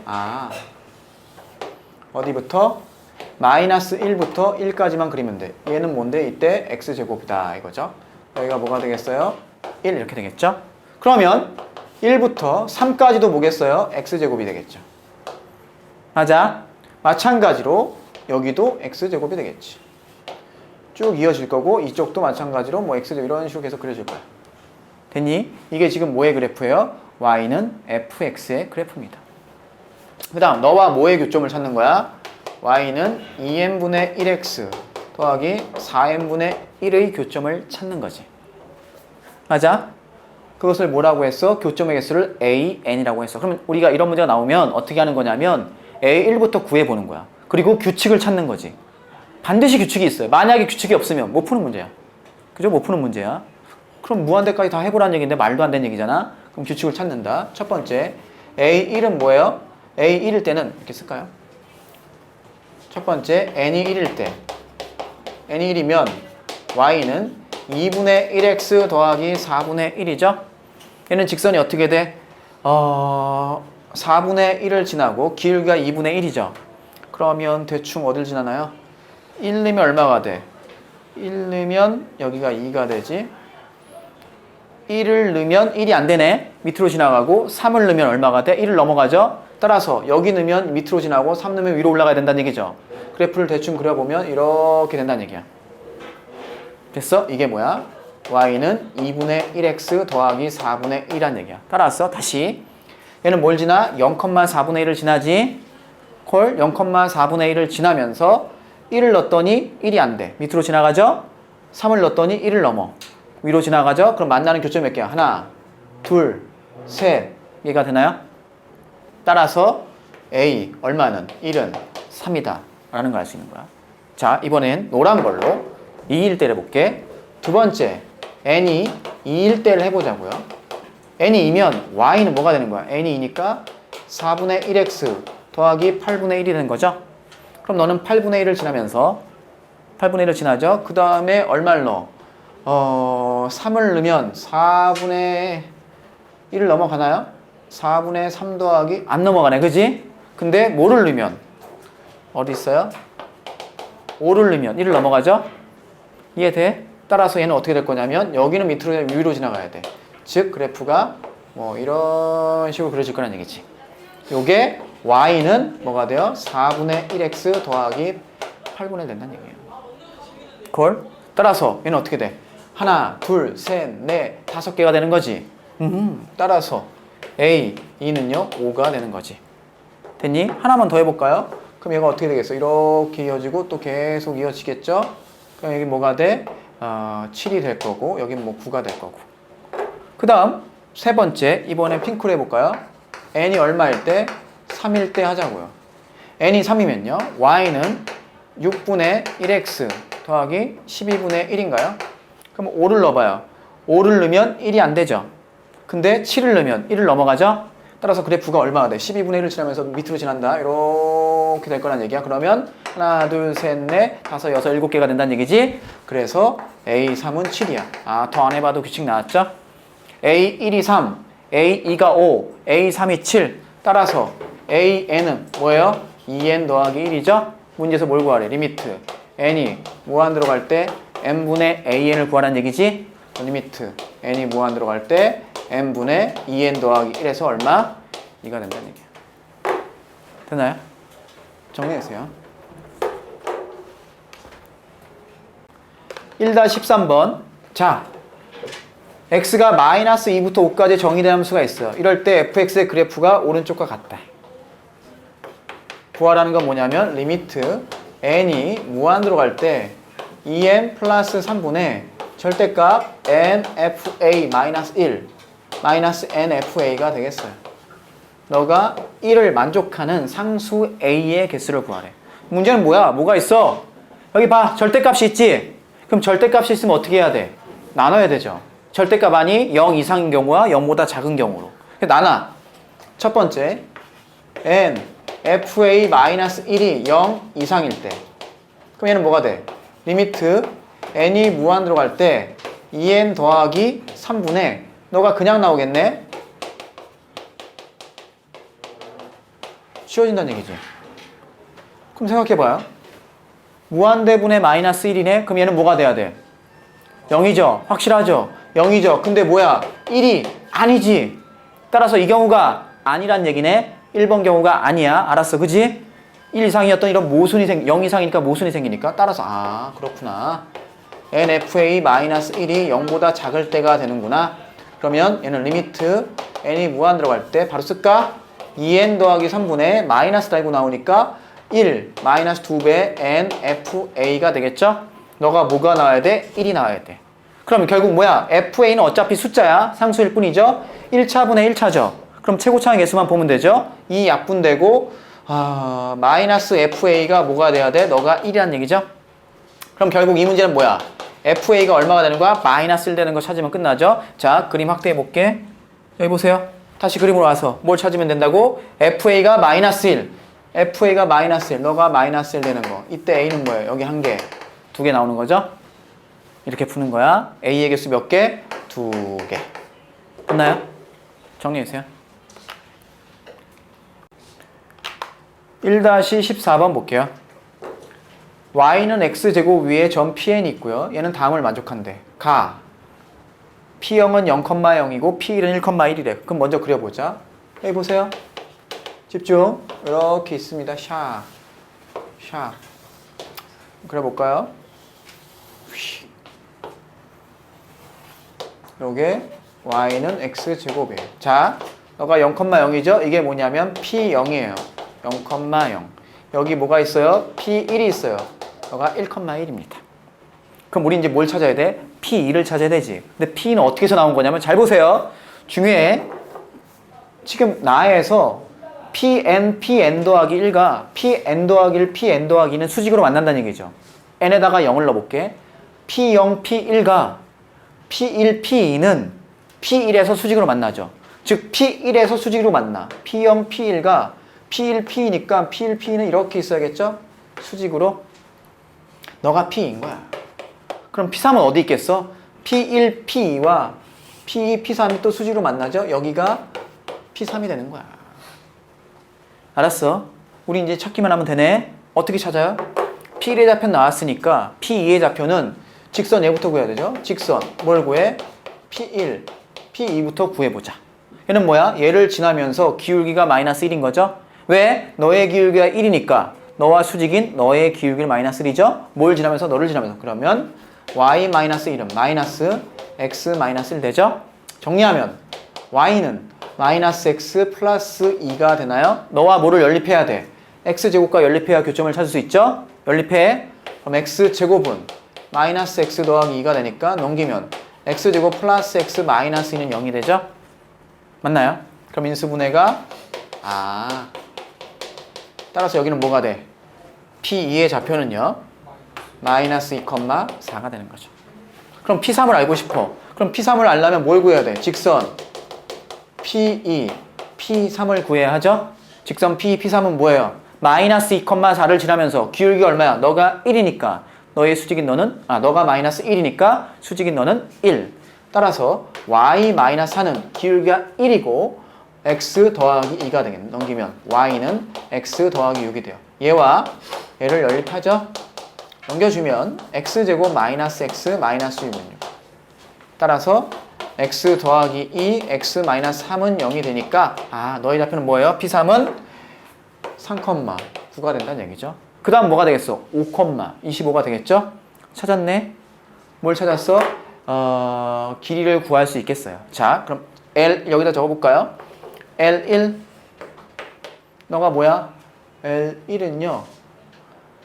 어디부터? 마이너스 1부터 1까지만 그리면 돼. 얘는 뭔데? 이때 x제곱이다 이거죠. 여기가 뭐가 되겠어요? 1 이렇게 되겠죠? 그러면 1부터 3까지도 뭐겠어요? x제곱이 되겠죠. 맞아? 마찬가지로 여기도 x제곱이 되겠지. 쭉 이어질 거고 이쪽도 마찬가지로 뭐 x제곱 이런 식으로 계속 그려질 거야. 됐니? 이게 지금 뭐의 그래프예요? y는 fx의 그래프입니다. 그 다음 너와 뭐의 교점을 찾는 거야? y는 2n분의 1x 더하기 4n분의 1의 교점을 찾는 거지. 맞아? 그것을 뭐라고 했어? 교점의 개수를 AN이라고 했어. 그러면 우리가 이런 문제가 나오면 어떻게 하는 거냐면 A1부터 구해보는 거야. 그리고 규칙을 찾는 거지. 반드시 규칙이 있어요. 만약에 규칙이 없으면 못 푸는 문제야. 그죠? 못 푸는 문제야. 그럼 무한대까지 다 해보라는 얘기인데 말도 안 되는 얘기잖아. 그럼 규칙을 찾는다. 첫 번째, A1은 뭐예요? A1일 때는 이렇게 쓸까요? 첫 번째, N이 1일 때 N이 1이면 Y는 2분의 1X 더하기 4분의 1이죠? 얘는 직선이 어떻게 돼? 4분의 1을 지나고 길이가 2분의 1이죠? 그러면 대충 어딜 지나나요? 1 넣으면 얼마가 돼? 1 넣으면 여기가 2가 되지? 1을 넣으면 1이 안 되네. 밑으로 지나가고 3을 넣으면 얼마가 돼? 1을 넘어가죠? 따라서 여기 넣으면 밑으로 지나고 3 넣으면 위로 올라가야 된다는 얘기죠. 그래프를 대충 그려보면 이렇게 된다는 얘기야. 됐어? 이게 뭐야? Y는 2분의 1X 더하기 4분의 1이란 얘기야. 따라서 다시 얘는 뭘 지나? 0,4분의 1을 지나지? 콜 0,4분의 1을 지나면서 1을 넣었더니 1이 안 돼. 밑으로 지나가죠? 3을 넣었더니 1을 넘어. 위로 지나가죠? 그럼 만나는 교점이 몇 개야? 하나, 둘, 셋. 얘가 되나요? 따라서 A 얼마는? 1은 3이다 라는 걸 알 수 있는 거야. 자, 이번엔 노란 걸로 2일 때를 해볼게. 두 번째, N이 2일 때를 해보자고요. N이 2면 Y는 뭐가 되는 거야? N이 2니까 4분의 1X 더하기 8분의 1이 되는 거죠? 그럼 너는 8분의 1을 지나면서 8분의 1을 지나죠? 그 다음에 얼마를 넣어? 3을 넣으면 4분의 1을 넘어가나요? 4분의 3 더하기 안 넘어가네, 그지? 근데 뭐를 넣으면? 어디 있어요? 5를 넣으면 1을 넘어가죠? 이해돼? 따라서 얘는 어떻게 될 거냐면 여기는 밑으로 위로 지나가야 돼. 즉 그래프가 뭐 이런 식으로 그려질 거란 얘기지. 요게 Y는 뭐가 돼요? 4분의 1X 더하기 8분의 1 된다는 얘기예요. 콜? 따라서 얘는 어떻게 돼? 하나, 둘, 셋, 넷, 5개가 되는 거지. 따라서 A, 2는요 5가 되는 거지. 됐니? 하나만 더 해볼까요? 그럼 얘가 어떻게 되겠어? 이렇게 이어지고 또 계속 이어지겠죠? 그럼 여기 뭐가 돼? 7이 될 거고 여긴 뭐 9가 될 거고. 그 다음 세 번째, 이번엔 핑크로 해볼까요? N이 얼마일 때? 3일 때 하자고요. N이 3이면요 Y는 6분의 1X 더하기 12분의 1인가요? 그럼 5를 넣어봐요. 5를 넣으면 1이 안 되죠. 근데 7을 넣으면 1을 넘어가죠? 따라서 그래프가 얼마가 돼? 12분의 1을 지나면서 밑으로 지난다. 이렇게 될 거란 얘기야. 그러면 하나, 둘, 셋, 넷, 다섯, 여섯, 7개가 된다는 얘기지? 그래서 A3은 7이야. 더 안 해봐도 규칙 나왔죠? A1이 3, A2가 5, A3이 7. 따라서 AN은 뭐예요? 2N 더하기 1이죠? 문제에서 뭘 구하래? 리미트. N이 무한 들어갈 때 N분의 AN을 구하라는 얘기지? 리미트. N이 무한 들어갈 때 N분의 2N 더하기 1에서 얼마? 2가 된다는 얘기야. 됐나요? 정리해주세요. 1-13번. 자, x가 마이너스 2부터 5까지 정의된 함수가 있어요. 이럴 때 fx의 그래프가 오른쪽과 같다. 구하라는 건 뭐냐면 리미트 n이 무한으로 갈 때 2n 플러스 3분의 절대값 nfa 마이너스 1 마이너스 nfa가 되겠어요. 너가 1을 만족하는 상수 a의 개수를 구하래. 문제는 뭐야? 뭐가 있어? 여기 봐. 절대값이 있지? 그럼 절대값이 있으면 어떻게 해야 돼? 나눠야 되죠. 절대값 아니 0 이상인 경우와 0보다 작은 경우로 나눠. 첫 번째 n fa-1이 0 이상일 때 그럼 얘는 뭐가 돼? 리미트 n이 무한 들어갈 때 2n 더하기 3분의 너가 그냥 나오겠네? 쉬워진다는 얘기지. 그럼 생각해봐요. 무한대분의 마이너스 1이네? 그럼 얘는 뭐가 돼야 돼? 0이죠? 확실하죠? 0이죠? 근데 뭐야? 1이 아니지? 따라서 이 경우가 아니란 얘기네? 1번 경우가 아니야. 알았어. 그지? 1 이상이었던 이런 모순이 0 이상이니까 모순이 생기니까 따라서 그렇구나. nfa-1이 0보다 작을 때가 되는구나. 그러면 얘는 리미트 n이 무한 들어갈 때 바로 쓸까? 2n 더하기 3분의 마이너스 달고 나오니까 1 마이너스 2배 nfa가 되겠죠? 너가 뭐가 나와야 돼? 1이 나와야 돼. 그럼 결국 뭐야? FA는 어차피 숫자야. 상수일 뿐이죠. 1차분의 1차죠. 그럼 최고차항 개수만 보면 되죠. 이 약분되고 마이너스 FA가 뭐가 돼야 돼? 너가 1이란 얘기죠. 그럼 결국 이 문제는 뭐야? FA가 얼마가 되는 거야? 마이너스 1 되는 거 찾으면 끝나죠. 자, 그림 확대해 볼게. 여기 보세요. 다시 그림으로 와서 뭘 찾으면 된다고? FA가 마이너스 1. FA가 마이너스 1. 너가 마이너스 1 되는 거. 이때 A는 뭐예요? 여기 한 개, 두 개 나오는 거죠. 이렇게 푸는 거야. A의 개수 몇 개? 두 개. 됐나요? 정리해주세요. 1-14번 볼게요. y는 x제곱 위에 점 pn이 있고요. 얘는 다음을 만족한대. 가 p0은 0,0이고 p1은 1,1이래. 그럼 먼저 그려보자. 여기 보세요. 집중. 이렇게 있습니다. 샤. 그려볼까요? 요게 y는 x제곱이에요. 자, 너가 0,0이죠? 이게 뭐냐면 p0이에요. 0,0. 여기 뭐가 있어요? p1이 있어요. 너가 1,1입니다. 그럼 우리 이제 뭘 찾아야 돼? p2를 찾아야 되지. 근데 p는 어떻게 해서 나온 거냐면 잘 보세요. 중요해. 지금 나에서 pn 더하기 1가 pn 더하기 1, pn 더하기 2는 수직으로 만난다는 얘기죠. n에다가 0을 넣어볼게. p0, p1가 p1, p2는 p1에서 수직으로 만나죠. 즉 p1에서 수직으로 만나. p0, p1가 p1, p니까 p1, p는 이렇게 있어야겠죠? 수직으로. 너가 p인 거야. 그럼 p3은 어디 있겠어? p1, p2와 p2, p3이 또 수직으로 만나죠? 여기가 p3이 되는 거야. 알았어. 우리 이제 찾기만 하면 되네. 어떻게 찾아요? p1의 좌표 나왔으니까 p2의 좌표는 직선 얘부터 구해야 되죠? 직선 뭘 구해? p1, p2부터 구해보자. 얘는 뭐야? 얘를 지나면서 기울기가 마이너스 1인 거죠? 왜? 너의 기울기가 1이니까 너와 수직인 너의 기울기를 마이너스 1이죠? 뭘 지나면서? 너를 지나면서. 그러면 y-1은 마이너스 x 마이너스 1 되죠? 정리하면 y는 마이너스 x 플러스 2가 되나요? 너와 뭐를 연립해야 돼? x제곱과 연립해야 교점을 찾을 수 있죠? 연립해. 그럼 x제곱은 마이너스 x 더하기 2가 되니까 넘기면 x제곱 플러스 x 마이너스 2는 0이 되죠? 맞나요? 그럼 인수분해가 따라서 여기는 뭐가 돼? P2의 좌표는요 마이너스 2,4가 되는 거죠. 그럼 P3을 알고 싶어. 그럼 P3을 알려면 뭘 구해야 돼? 직선 P2, P3을 구해야 하죠? 직선 P2, P3은 뭐예요? 마이너스 2,4를 지나면서 기울기 얼마야? 너가 1이니까 너의 수직인 너는 너가 마이너스 1이니까 수직인 너는 1. 따라서 y-4는 기울기가 1이고 x 더하기 2가 되겠네. 넘기면 y는 x 더하기 6이 돼요. 얘와 얘를 연립하죠? 넘겨주면 x제곱 마이너스 x 마이너스 6은 6. 따라서 x 더하기 2, x 마이너스 3은 0이 되니까 너의 좌표는 뭐예요? P3은 3,9가 된다는 얘기죠. 그 다음 뭐가 되겠어? 5,25가 되겠죠? 찾았네? 뭘 찾았어? 길이를 구할 수 있겠어요. 자, 그럼 L 여기다 적어볼까요? L1 너가 뭐야? L1은요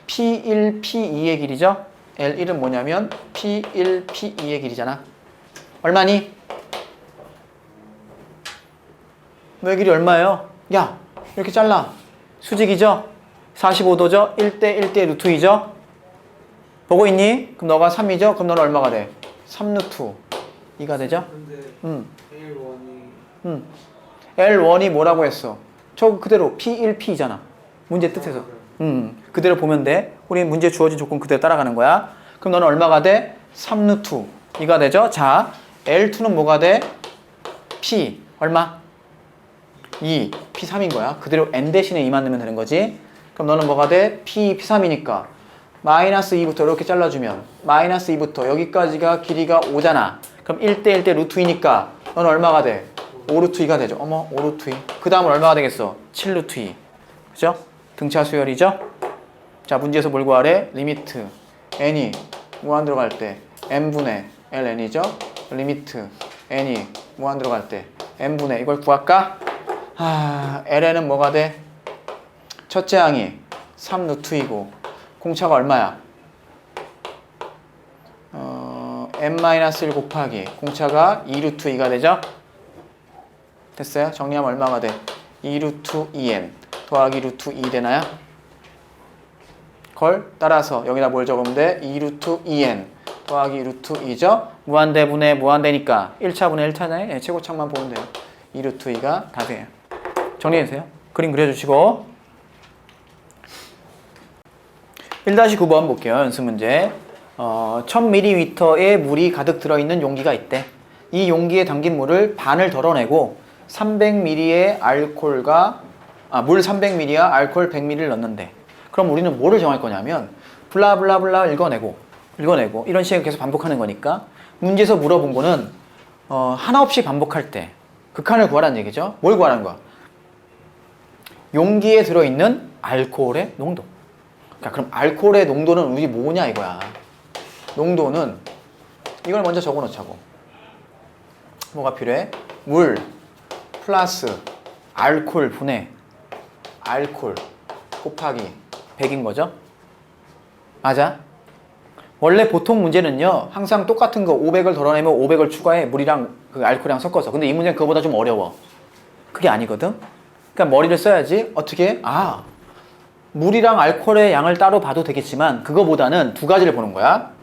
P1, P2의 길이죠? L1은 뭐냐면 P1, P2의 길이잖아. 얼마니? 너의 길이 얼마예요? 야, 이렇게 잘라. 수직이죠? 45도죠? 1대 1대 루트 2죠? 보고 있니? 그럼 너가 3이죠? 그럼 너는 얼마가 돼? 3루트 2가 되죠? 근데 L1이 L1이 뭐라고 했어? 저 그대로 P1, P잖아. 문제 뜻에서. 그대로 보면 돼. 우리 문제 주어진 조건 그대로 따라가는 거야. 그럼 너는 얼마가 돼? 3루트 2가 되죠? 자, L2는 뭐가 돼? P 얼마? 2, P3인 거야. 그대로 N 대신에 2만 넣으면 되는 거지. 그럼 너는 뭐가 돼? P, P3이니까 마이너스 2부터 이렇게 잘라주면 마이너스 2부터 여기까지가 길이가 5잖아. 그럼 1대 1대 루트 2니까 너는 얼마가 돼? 5루트 2가 되죠. 5루트 2. 그 다음은 얼마가 되겠어? 7루트 2. 그죠? 등차 수열이죠? 자, 문제에서 뭘 구하래? 리미트 n이 무한대로 갈 때 n분의 ln이죠? 리미트 n이 무한대로 갈 때 n분의 이걸 구할까? ln은 뭐가 돼? 첫째 항이 3루트 2고 공차가 얼마야? n-1 곱하기 공차가 2 루트 2가 되죠? 됐어요? 정리하면 얼마가 돼? 2 루트 2n 더하기 루트 2 되나요? 걸 따라서 여기다 뭘 적으면 돼? 2 루트 2n 더하기 루트 2죠? 무한대분의 무한대니까 1차분의 1차네. 최고창만 보면 돼요. 2 루트 2가 답이에요. 정리해주세요. 그림 그려주시고 1-9번 볼게요. 연습 문제. 1000ml의 물이 가득 들어있는 용기가 있대. 이 용기에 담긴 물을 반을 덜어내고 300ml의 알코올과 물 300ml와 알코올 100ml를 넣는데, 그럼 우리는 뭐를 정할 거냐면 블라블라블라 읽어내고 이런 식으로 계속 반복하는 거니까 문제에서 물어본 거는 하나 없이 반복할 때 극한을 구하라는 얘기죠. 뭘 구하라는 거야? 용기에 들어있는 알코올의 농도. 그러니까 그럼 알코올의 농도는 우리 뭐냐 이거야. 농도는 이걸 먼저 적어 놓자고. 뭐가 필요해? 물 플러스 알코올 분의 알코올 곱하기 100인 거죠? 맞아? 원래 보통 문제는요 항상 똑같은 거 500을 덜어내면 500을 추가해. 물이랑 그 알코올이랑 섞어서. 근데 이 문제는 그거보다 좀 어려워. 그게 아니거든? 그러니까 머리를 써야지. 어떻게? 물이랑 알코올의 양을 따로 봐도 되겠지만 그거보다는 두 가지를 보는 거야.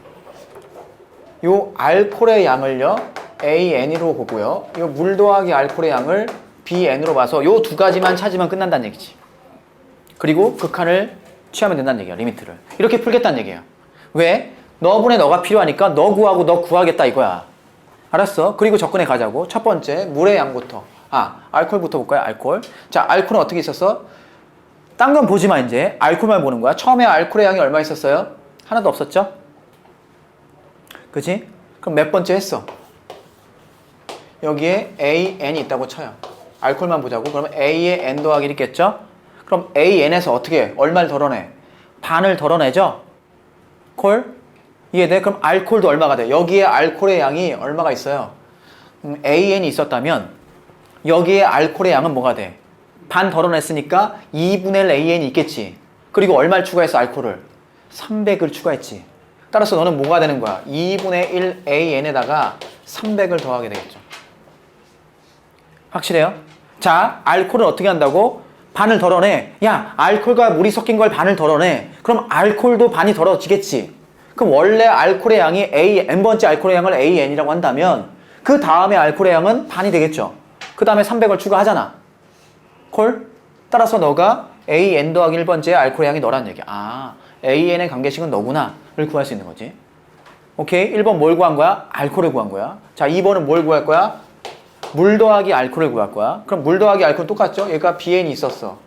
요 알코올의 양을요 AN으로 보고요, 요 물 더하기 알코올의 양을 BN으로 봐서 요 두 가지만 찾으면 끝난다는 얘기지. 그리고 극한을 취하면 된다는 얘기야. 리미트를 이렇게 풀겠다는 얘기야. 왜? 너분의 너가 필요하니까 너 구하고 너 구하겠다 이거야. 알았어? 그리고 접근해 가자고. 첫 번째 물의 양부터. 알코올부터 볼까요? 알코올. 자, 알코올은 어떻게 있었어? 딴 건 보지 마. 이제 알코올만 보는 거야. 처음에 알코올의 양이 얼마 있었어요? 하나도 없었죠? 그치? 그럼 몇 번째 했어? 여기에 AN이 있다고 쳐요. 알코올만 보자고. 그러면 A에 N 더하기 있겠죠? 그럼 AN에서 어떻게 얼마를 덜어내? 반을 덜어내죠? 콜? 이해돼? 그럼 알코올도 얼마가 돼? 여기에 알코올의 양이 얼마가 있어요? AN이 있었다면 여기에 알코올의 양은 뭐가 돼? 반 덜어냈으니까 2분의 1 AN이 있겠지. 그리고 얼마를 추가했어? 알코올을 300을 추가했지. 따라서 너는 뭐가 되는 거야? 2분의 1 AN에다가 300을 더하게 되겠죠. 확실해요? 자, 알코올은 어떻게 한다고? 반을 덜어내. 야, 알코올과 물이 섞인 걸 반을 덜어내. 그럼 알코올도 반이 덜어지겠지. 그럼 원래 알코올의 양이 n번째 알코올의 양을 AN이라고 한다면 그 다음에 알코올의 양은 반이 되겠죠. 그 다음에 300을 추가하잖아. 콜? 따라서 너가 AN 더하기 1번째 알코올의 양이 너라는 얘기야. AN의 관계식은 너구나를 구할 수 있는 거지. 오케이? 1번 뭘 구한 거야? 알코올을 구한 거야. 자, 2번은 뭘 구할 거야? 물 더하기 알코올을 구할 거야. 그럼 물 더하기 알코올 똑같죠? 얘가 BN이 있었어.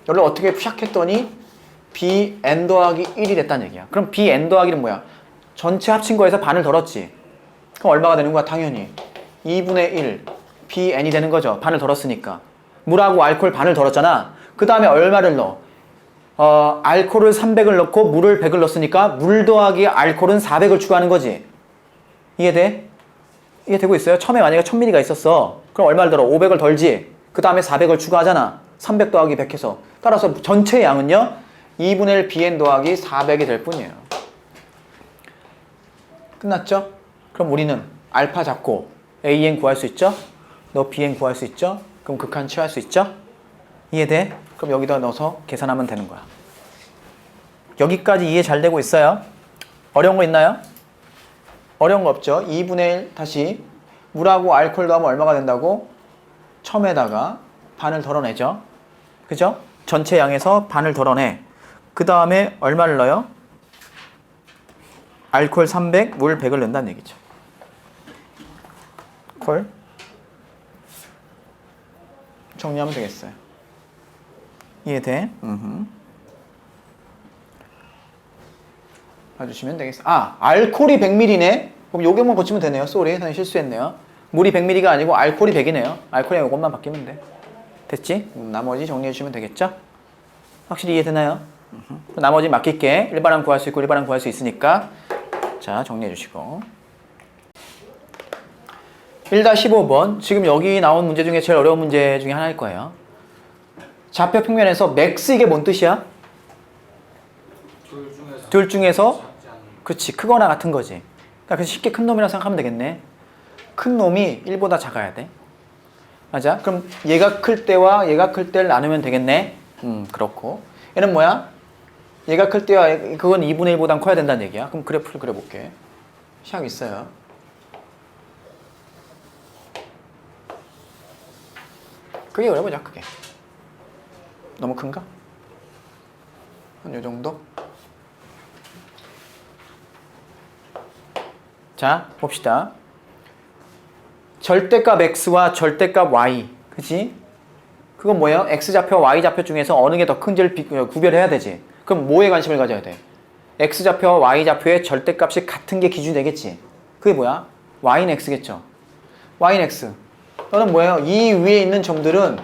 여기를 어떻게 샥 했더니 BN 더하기 1이 됐다는 얘기야. 그럼 BN 더하기는 뭐야? 전체 합친 거에서 반을 덜었지. 그럼 얼마가 되는 거야? 당연히 2분의 1 BN이 되는 거죠. 반을 덜었으니까. 물하고 알코올 반을 덜었잖아. 그 다음에 얼마를 넣어? 알코올을 300을 넣고 물을 100을 넣었으니까 물 더하기 알코올은 400을 추가하는 거지. 이해돼? 이해되고 있어요? 처음에 만약에 1000ml가 있었어. 그럼 얼마를 덜어? 500을 덜지. 그 다음에 400을 추가하잖아. 300 더하기 100 해서. 따라서 전체 양은요 2분의 1 BN 더하기 400이 될 뿐이에요. 끝났죠? 그럼 우리는 알파 잡고 AN 구할 수 있죠? 너 BN 구할 수 있죠? 그럼 극한 취할 수 있죠? 이해돼? 그럼 여기다 넣어서 계산하면 되는 거야. 여기까지 이해 잘 되고 있어요? 어려운 거 있나요? 어려운 거 없죠? 2분의 1 다시 물하고 알코올 더하면 얼마가 된다고? 1000에다가 반을 덜어내죠. 그죠? 전체 양에서 반을 덜어내. 그 다음에 얼마를 넣어요? 알코올 300, 물 100을 넣는다는 얘기죠. 콜? 정리하면 되겠어요. 이해돼? 봐주시면 되겠어요. 알코올이 100ml네? 그럼 요것만 고치면 되네요. 쏘리, 선생님 실수했네요. 물이 100ml가 아니고 알코올이 100이네요. 알코올이 요것만 바뀌면 돼. 됐지? 나머지 정리해 주시면 되겠죠? 확실히 이해되나요? 나머지 맡길게. 일반항 구할 수 있고 일반항 구할 수 있으니까. 자, 정리해 주시고. 1-15번. 지금 여기 나온 문제 중에 제일 어려운 문제 중에 하나일 거예요. 좌표 평면에서 맥스 이게 뭔 뜻이야? 둘 중에서 그치, 크거나 같은 거지. 그래서 쉽게 큰 놈이라고 생각하면 되겠네. 큰 놈이 1보다 작아야 돼. 맞아? 그럼 얘가 클 때와 얘가 클 때를 나누면 되겠네. 그렇고. 얘는 뭐야? 얘가 클 때와 그건 2분의 1보단 커야 된다는 얘기야. 그럼 그래프를 그려볼게. 시작 있어요. 크게 그려보자, 크게. 너무 큰가? 한 요 정도? 자, 봅시다. 절대값 x와 절대값 y. 그치? 그건 뭐예요? x좌표, y좌표 중에서 어느 게 더 큰지를 구별해야 되지. 그럼 뭐에 관심을 가져야 돼? x좌표와 y좌표의 절대값이 같은 게 기준이 되겠지. 그게 뭐야? y는 x겠죠. y는 x. 너는 뭐예요? 이 위에 있는 점들은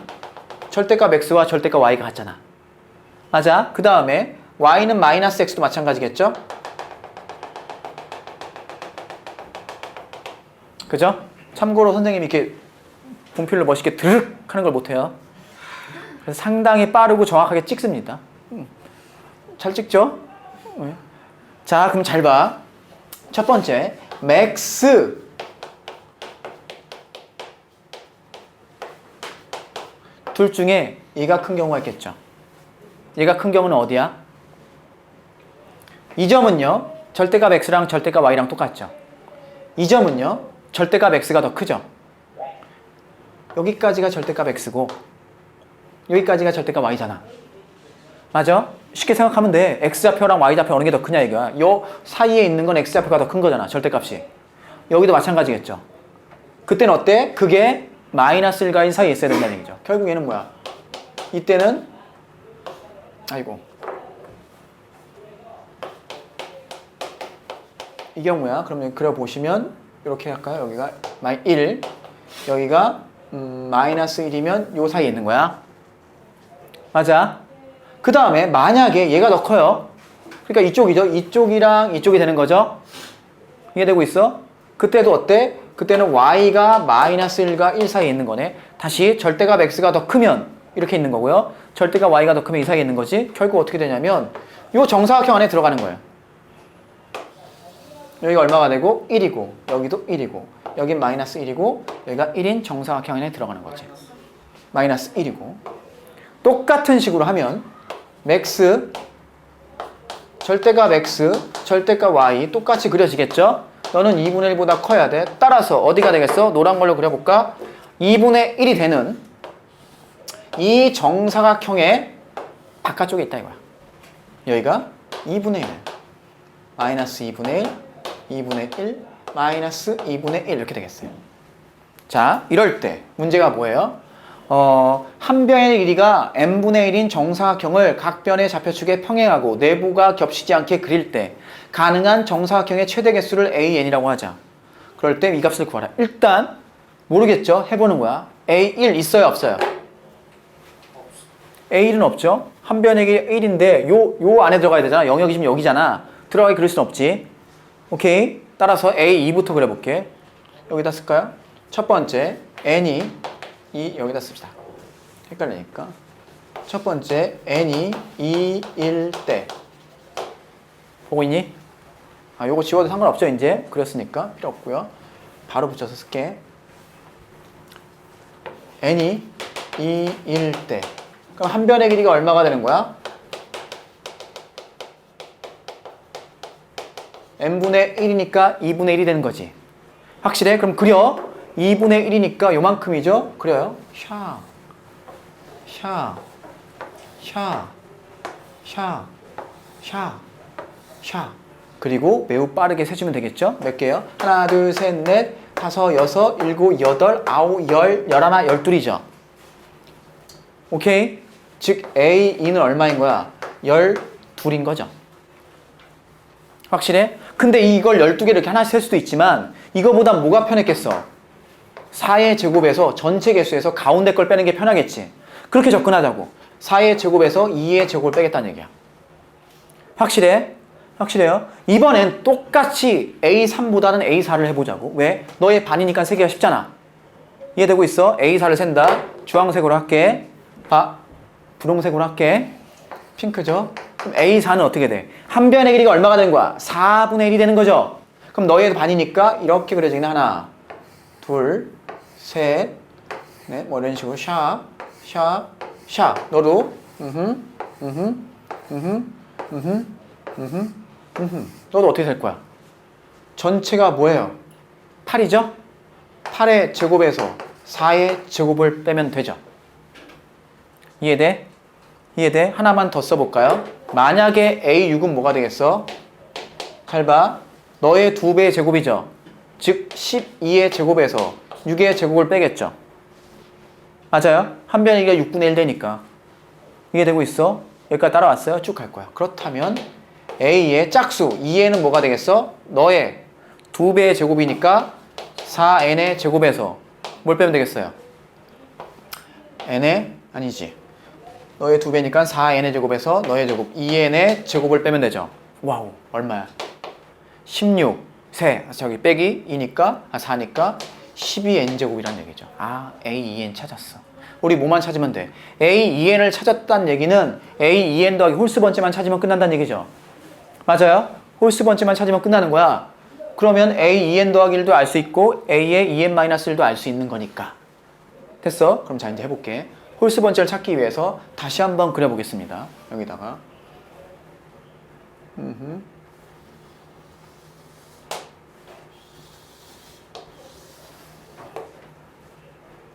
절대값 x와 절대값 y가 같잖아. 맞아? 그 다음에 y는 마이너스 x도 마찬가지겠죠? 그죠? 참고로 선생님이 이렇게 분필로 멋있게 드르륵 하는 걸 못해요. 그래서 상당히 빠르고 정확하게 찍습니다. 잘 찍죠? 자, 그럼 잘 봐. 첫 번째, max. 둘 중에 얘가 큰 경우가 있겠죠. 얘가 큰 경우는 어디야? 이 점은요, 절대값 x랑 절대값 y랑 똑같죠. 이 점은요, 절대값 x가 더 크죠. 여기까지가 절대값 x고 여기까지가 절대값 y잖아. 맞아? 쉽게 생각하면 돼. x좌표랑 y좌표 어느 게 더 크냐 이거야. 요 사이에 있는 건 x좌표가 더 큰 거잖아. 절대값이. 여기도 마찬가지겠죠. 그때는 어때? 그게 마이너스 1과 1 사이에 있어야 된다는 얘기죠. 결국 얘는 뭐야? 이때는 아이고 이 경우야. 그러면 그려보시면 이렇게 할까요? 여기가 1 여기가 마이너스 1이면 요 사이에 있는 거야. 맞아? 그 다음에 만약에 얘가 더 커요. 그러니까 이쪽이죠. 이쪽이랑 이쪽이 되는 거죠. 이해되고 있어? 그때도 어때? 그때는 y가 마이너스 1과 1 사이에 있는 거네. 다시 절대값 x가 더 크면 이렇게 있는 거고요. 절대값 y가 더 크면 이 사이에 있는 거지. 결국 어떻게 되냐면 요 정사각형 안에 들어가는 거예요. 여기가 얼마가 되고? 1이고 여기도 1이고 여긴 마이너스 1이고 여기가 1인 정사각형 안에 들어가는 거지. 마이너스 1이고 똑같은 식으로 하면 max 절대값 x 절대값 y 똑같이 그려지겠죠? 너는 2분의 1보다 커야 돼. 따라서 어디가 되겠어? 노란 걸로 그려볼까? 2분의 1이 되는 이 정사각형의 바깥쪽에 있다 이거야. 여기가 2분의 1 마이너스 2분의 1 2분의 1 마이너스 2분의 1 이렇게 되겠어요. 자, 이럴 때 문제가 뭐예요? 한 변의 길이가 n분의 1인 정사각형을 각 변의 좌표축에 평행하고 내부가 겹치지 않게 그릴 때 가능한 정사각형의 최대 개수를 AN이라고 하자. 그럴 때 이 값을 구하라. 일단 모르겠죠? 해보는 거야. A1 있어요? 없어요? A1은 없죠? 한 변의 길이 1인데 요 안에 들어가야 되잖아. 영역이 지금 여기잖아. 들어가게 그릴 순 없지. 오케이. 따라서 A2부터 그려볼게. 여기다 쓸까요? 첫 번째 n이 여기다 씁시다. 헷갈리니까. 첫 번째 n이 2일 때 보고 있니? 아, 요거 지워도 상관없죠. 이제 그렸으니까 필요 없고요. 바로 붙여서 쓸게. n이 2일 때 그럼 한 변의 길이가 얼마가 되는 거야? n분의 1이니까 2분의 1이 되는 거지. 확실해? 그럼 그려. 2분의 1이니까 요만큼이죠? 그려요. 샤, 샤, 샤, 샤, 샤, 샤. 그리고 매우 빠르게 세주면 되겠죠? 몇 개요? 하나, 둘, 셋, 넷, 다섯, 여섯, 일곱, 여덟, 아홉, 열, 열하나, 열둘이죠. 오케이? 즉 A2는 얼마인 거야? 12인 거죠. 확실해? 근데 이걸 12개 이렇게 하나씩 셀 수도 있지만 이거보다 뭐가 편했겠어? 4의 제곱에서 전체 개수에서 가운데 걸 빼는 게 편하겠지. 그렇게 접근하자고. 4의 제곱에서 2의 제곱을 빼겠다는 얘기야. 확실해? 확실해요? 이번엔 똑같이 A3보다는 A4를 해보자고. 왜? 너의 반이니까 세기가 쉽잖아. 이해되고 있어? A4를 센다. 주황색으로 할게. 아, 분홍색으로 할게. 핑크죠? 그럼 A4는 어떻게 돼? 한 변의 길이가 얼마가 되는 거야? 4분의 1이 되는 거죠? 그럼 너의 반이니까 이렇게 그려지는 하나, 둘, 셋, 넷, 뭐 이런 식으로 샵, 샵, 샵. 너도 너도 어떻게 될 거야? 전체가 뭐예요? 8이죠? 8의 제곱에서 4의 제곱을 빼면 되죠. 이해돼? 이해돼? 하나만 더 써볼까요? 만약에 A6은 뭐가 되겠어? 잘 봐. 너의 2배의 제곱이죠. 즉 12의 제곱에서 6의 제곱을 빼겠죠. 맞아요? 한 변이가 6분의 1 되니까. 이해되고 있어? 여기까지 따라왔어요? 쭉 갈 거야. 그렇다면 A의 짝수 2N은 뭐가 되겠어? 너의 2배의 제곱이니까 4N의 제곱에서 뭘 빼면 되겠어요? N의 아니지. 너의 2배니까 4N의 제곱에서 너의 제곱 2N의 제곱을 빼면 되죠. 와우, 얼마야? 16, 세, 저기 빼기 2니까, 4니까 12N제곱이란 얘기죠. 아, A, 2N 찾았어. 우리 뭐만 찾으면 돼? A, 2N을 찾았다는 얘기는 A, 2N 더하기 홀수 번째만 찾으면 끝난다는 얘기죠. 맞아요? 홀수 번째만 찾으면 끝나는 거야. 그러면 A, 2N 더하기 1도 알 수 있고 A의 2N-1도 알 수 있는 거니까. 됐어? 그럼 자, 이제 해볼게. 홀수 번째를 찾기 위해서 다시 한번 그려보겠습니다. 여기다가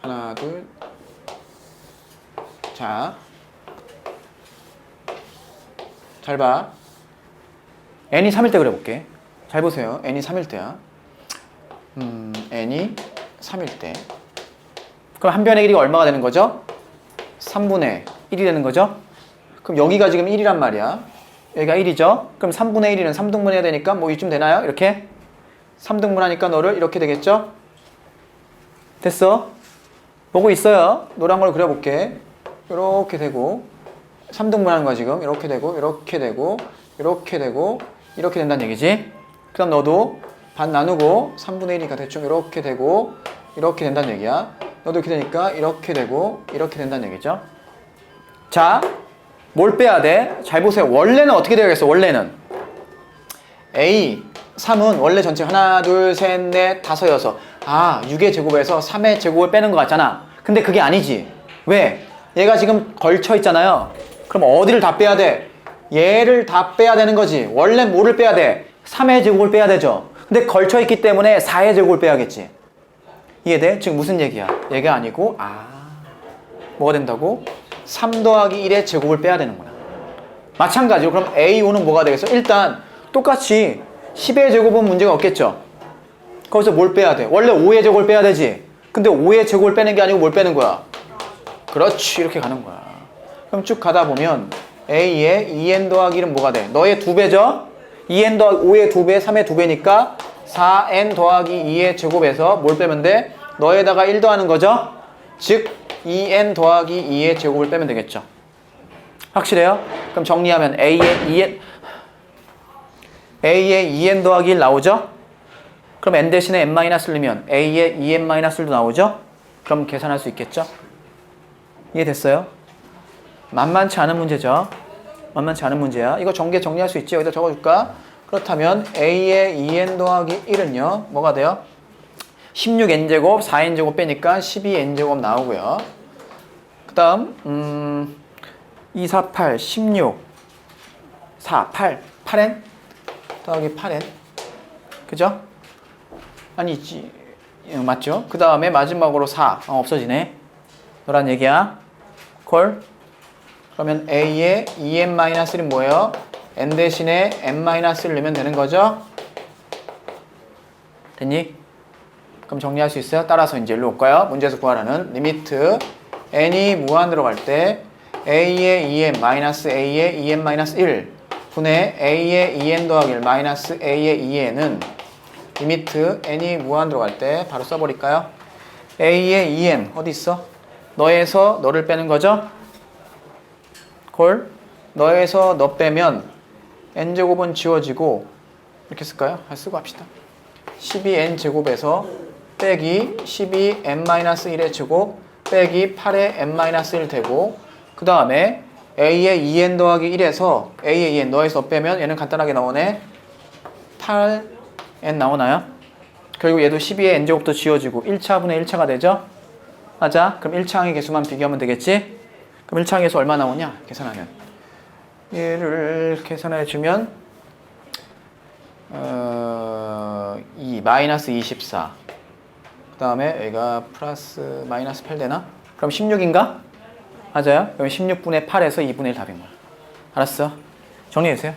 하나, 둘. 자, 잘 봐. n이 3일 때 그려볼게. 잘 보세요. n이 3일 때야. n이 3일 때. 그럼 한 변의 길이가 얼마가 되는 거죠? 3분의 1이 되는 거죠? 그럼 여기가 지금 1이란 말이야. 여기가 1이죠? 그럼 3분의 1이는 3등분 해야 되니까 뭐 이쯤 되나요? 이렇게? 3등분 하니까 너를 이렇게 되겠죠? 됐어? 보고 있어요. 노란 걸 그려볼게. 이렇게 되고 3등분 하는 거야 지금. 이렇게 되고 이렇게 되고 이렇게 되고 이렇게 된다는 얘기지. 그럼 너도 반 나누고 3분의 1이니까 대충 이렇게 되고 이렇게 된다는 얘기야. 너도 이렇게 되니까 이렇게 되고 이렇게 된다는 얘기죠. 자, 뭘 빼야 돼? 잘 보세요. 원래는 어떻게 되겠어? 원래는 A 3은 원래 전체 하나, 둘, 셋, 넷, 다섯, 여섯. 아, 6의 제곱에서 3의 제곱을 빼는 것 같잖아. 근데 그게 아니지. 왜? 얘가 지금 걸쳐 있잖아요. 그럼 어디를 다 빼야 돼? 얘를 다 빼야 되는 거지. 원래 뭐를 빼야 돼? 3의 제곱을 빼야 되죠. 근데 걸쳐 있기 때문에 4의 제곱을 빼야겠지. 이해돼? 지금 무슨 얘기야? 얘가 아니고 뭐가 된다고? 3 더하기 1의 제곱을 빼야 되는구나. 마찬가지로 그럼 A5는 뭐가 되겠어? 일단 똑같이 10의 제곱은 문제가 없겠죠. 거기서 뭘 빼야 돼? 원래 5의 제곱을 빼야 되지. 근데 5의 제곱을 빼는 게 아니고 뭘 빼는 거야? 그렇지, 이렇게 가는 거야. 그럼 쭉 가다 보면 A의 2n 더하기 1은 뭐가 돼? 너의 2배죠? 2n 더하기 5의 2배, 3의 2배니까 4n 더하기 2의 제곱에서 뭘 빼면 돼? 너에다가 1 더하는 거죠? 즉 2n 더하기 2의 제곱을 빼면 되겠죠. 확실해요? 그럼 정리하면 A의 2n 더하기 1 나오죠? 그럼 n 대신에 n-를 넣으면 A의 2n-1도 나오죠? 그럼 계산할 수 있겠죠? 이해됐어요? 만만치 않은 문제죠? 만만치 않은 문제야. 이거 정리할 수 있지? 여기다 적어줄까? 그렇다면 A의 2n 더하기 1은요 뭐가 돼요? 16n제곱 4n제곱 빼니까 12n제곱 나오고요. 그 다음 2, 4, 8, 16 4, 8 8n 더하기 8n 그죠? 아니지 맞죠? 그 다음에 마지막으로 4 없어지네. 너란 얘기야. 콜. 그러면 A의 2n-1은 뭐예요? n 대신에 n-를 넣으면 되는 거죠? 됐니? 그럼 정리할 수 있어요? 따라서 이제 일로 올까요? 문제에서 구하라는 리미트 n이 무한으로 갈 때 A의 2n 마이너스 A의 2n-1 분의 A의 2n 더하기 1 마이너스 A의 2n은 리미트 n이 무한으로 갈 때 바로 써버릴까요? A의 2n 어디 있어? 너에서 너를 빼는 거죠? 콜. 너에서 너 빼면 n제곱은 지워지고 이렇게 쓸까요? 쓰고 합시다. 12n제곱에서 빼기 12n-1의 제곱 빼기 8의 n-1 되고 그 다음에 A의 2n 더하기 1에서 A의 2n 너에서 빼면 얘는 간단하게 나오네. 8 n 나오나요? 그리고 얘도 12에 n제곱도 지워지고 1차분의 1차가 되죠? 맞아? 그럼 1차항의 개수만 비교하면 되겠지? 그럼 1차항의 개수 얼마 나오냐? 계산하면 얘를 계산해주면 2 마이너스 24 그 다음에 여기가 플러스 마이너스 8 되나? 그럼 16인가? 맞아요? 그럼 16분의 8에서 2분의 1 답인 거야. 알았어? 정리해주세요.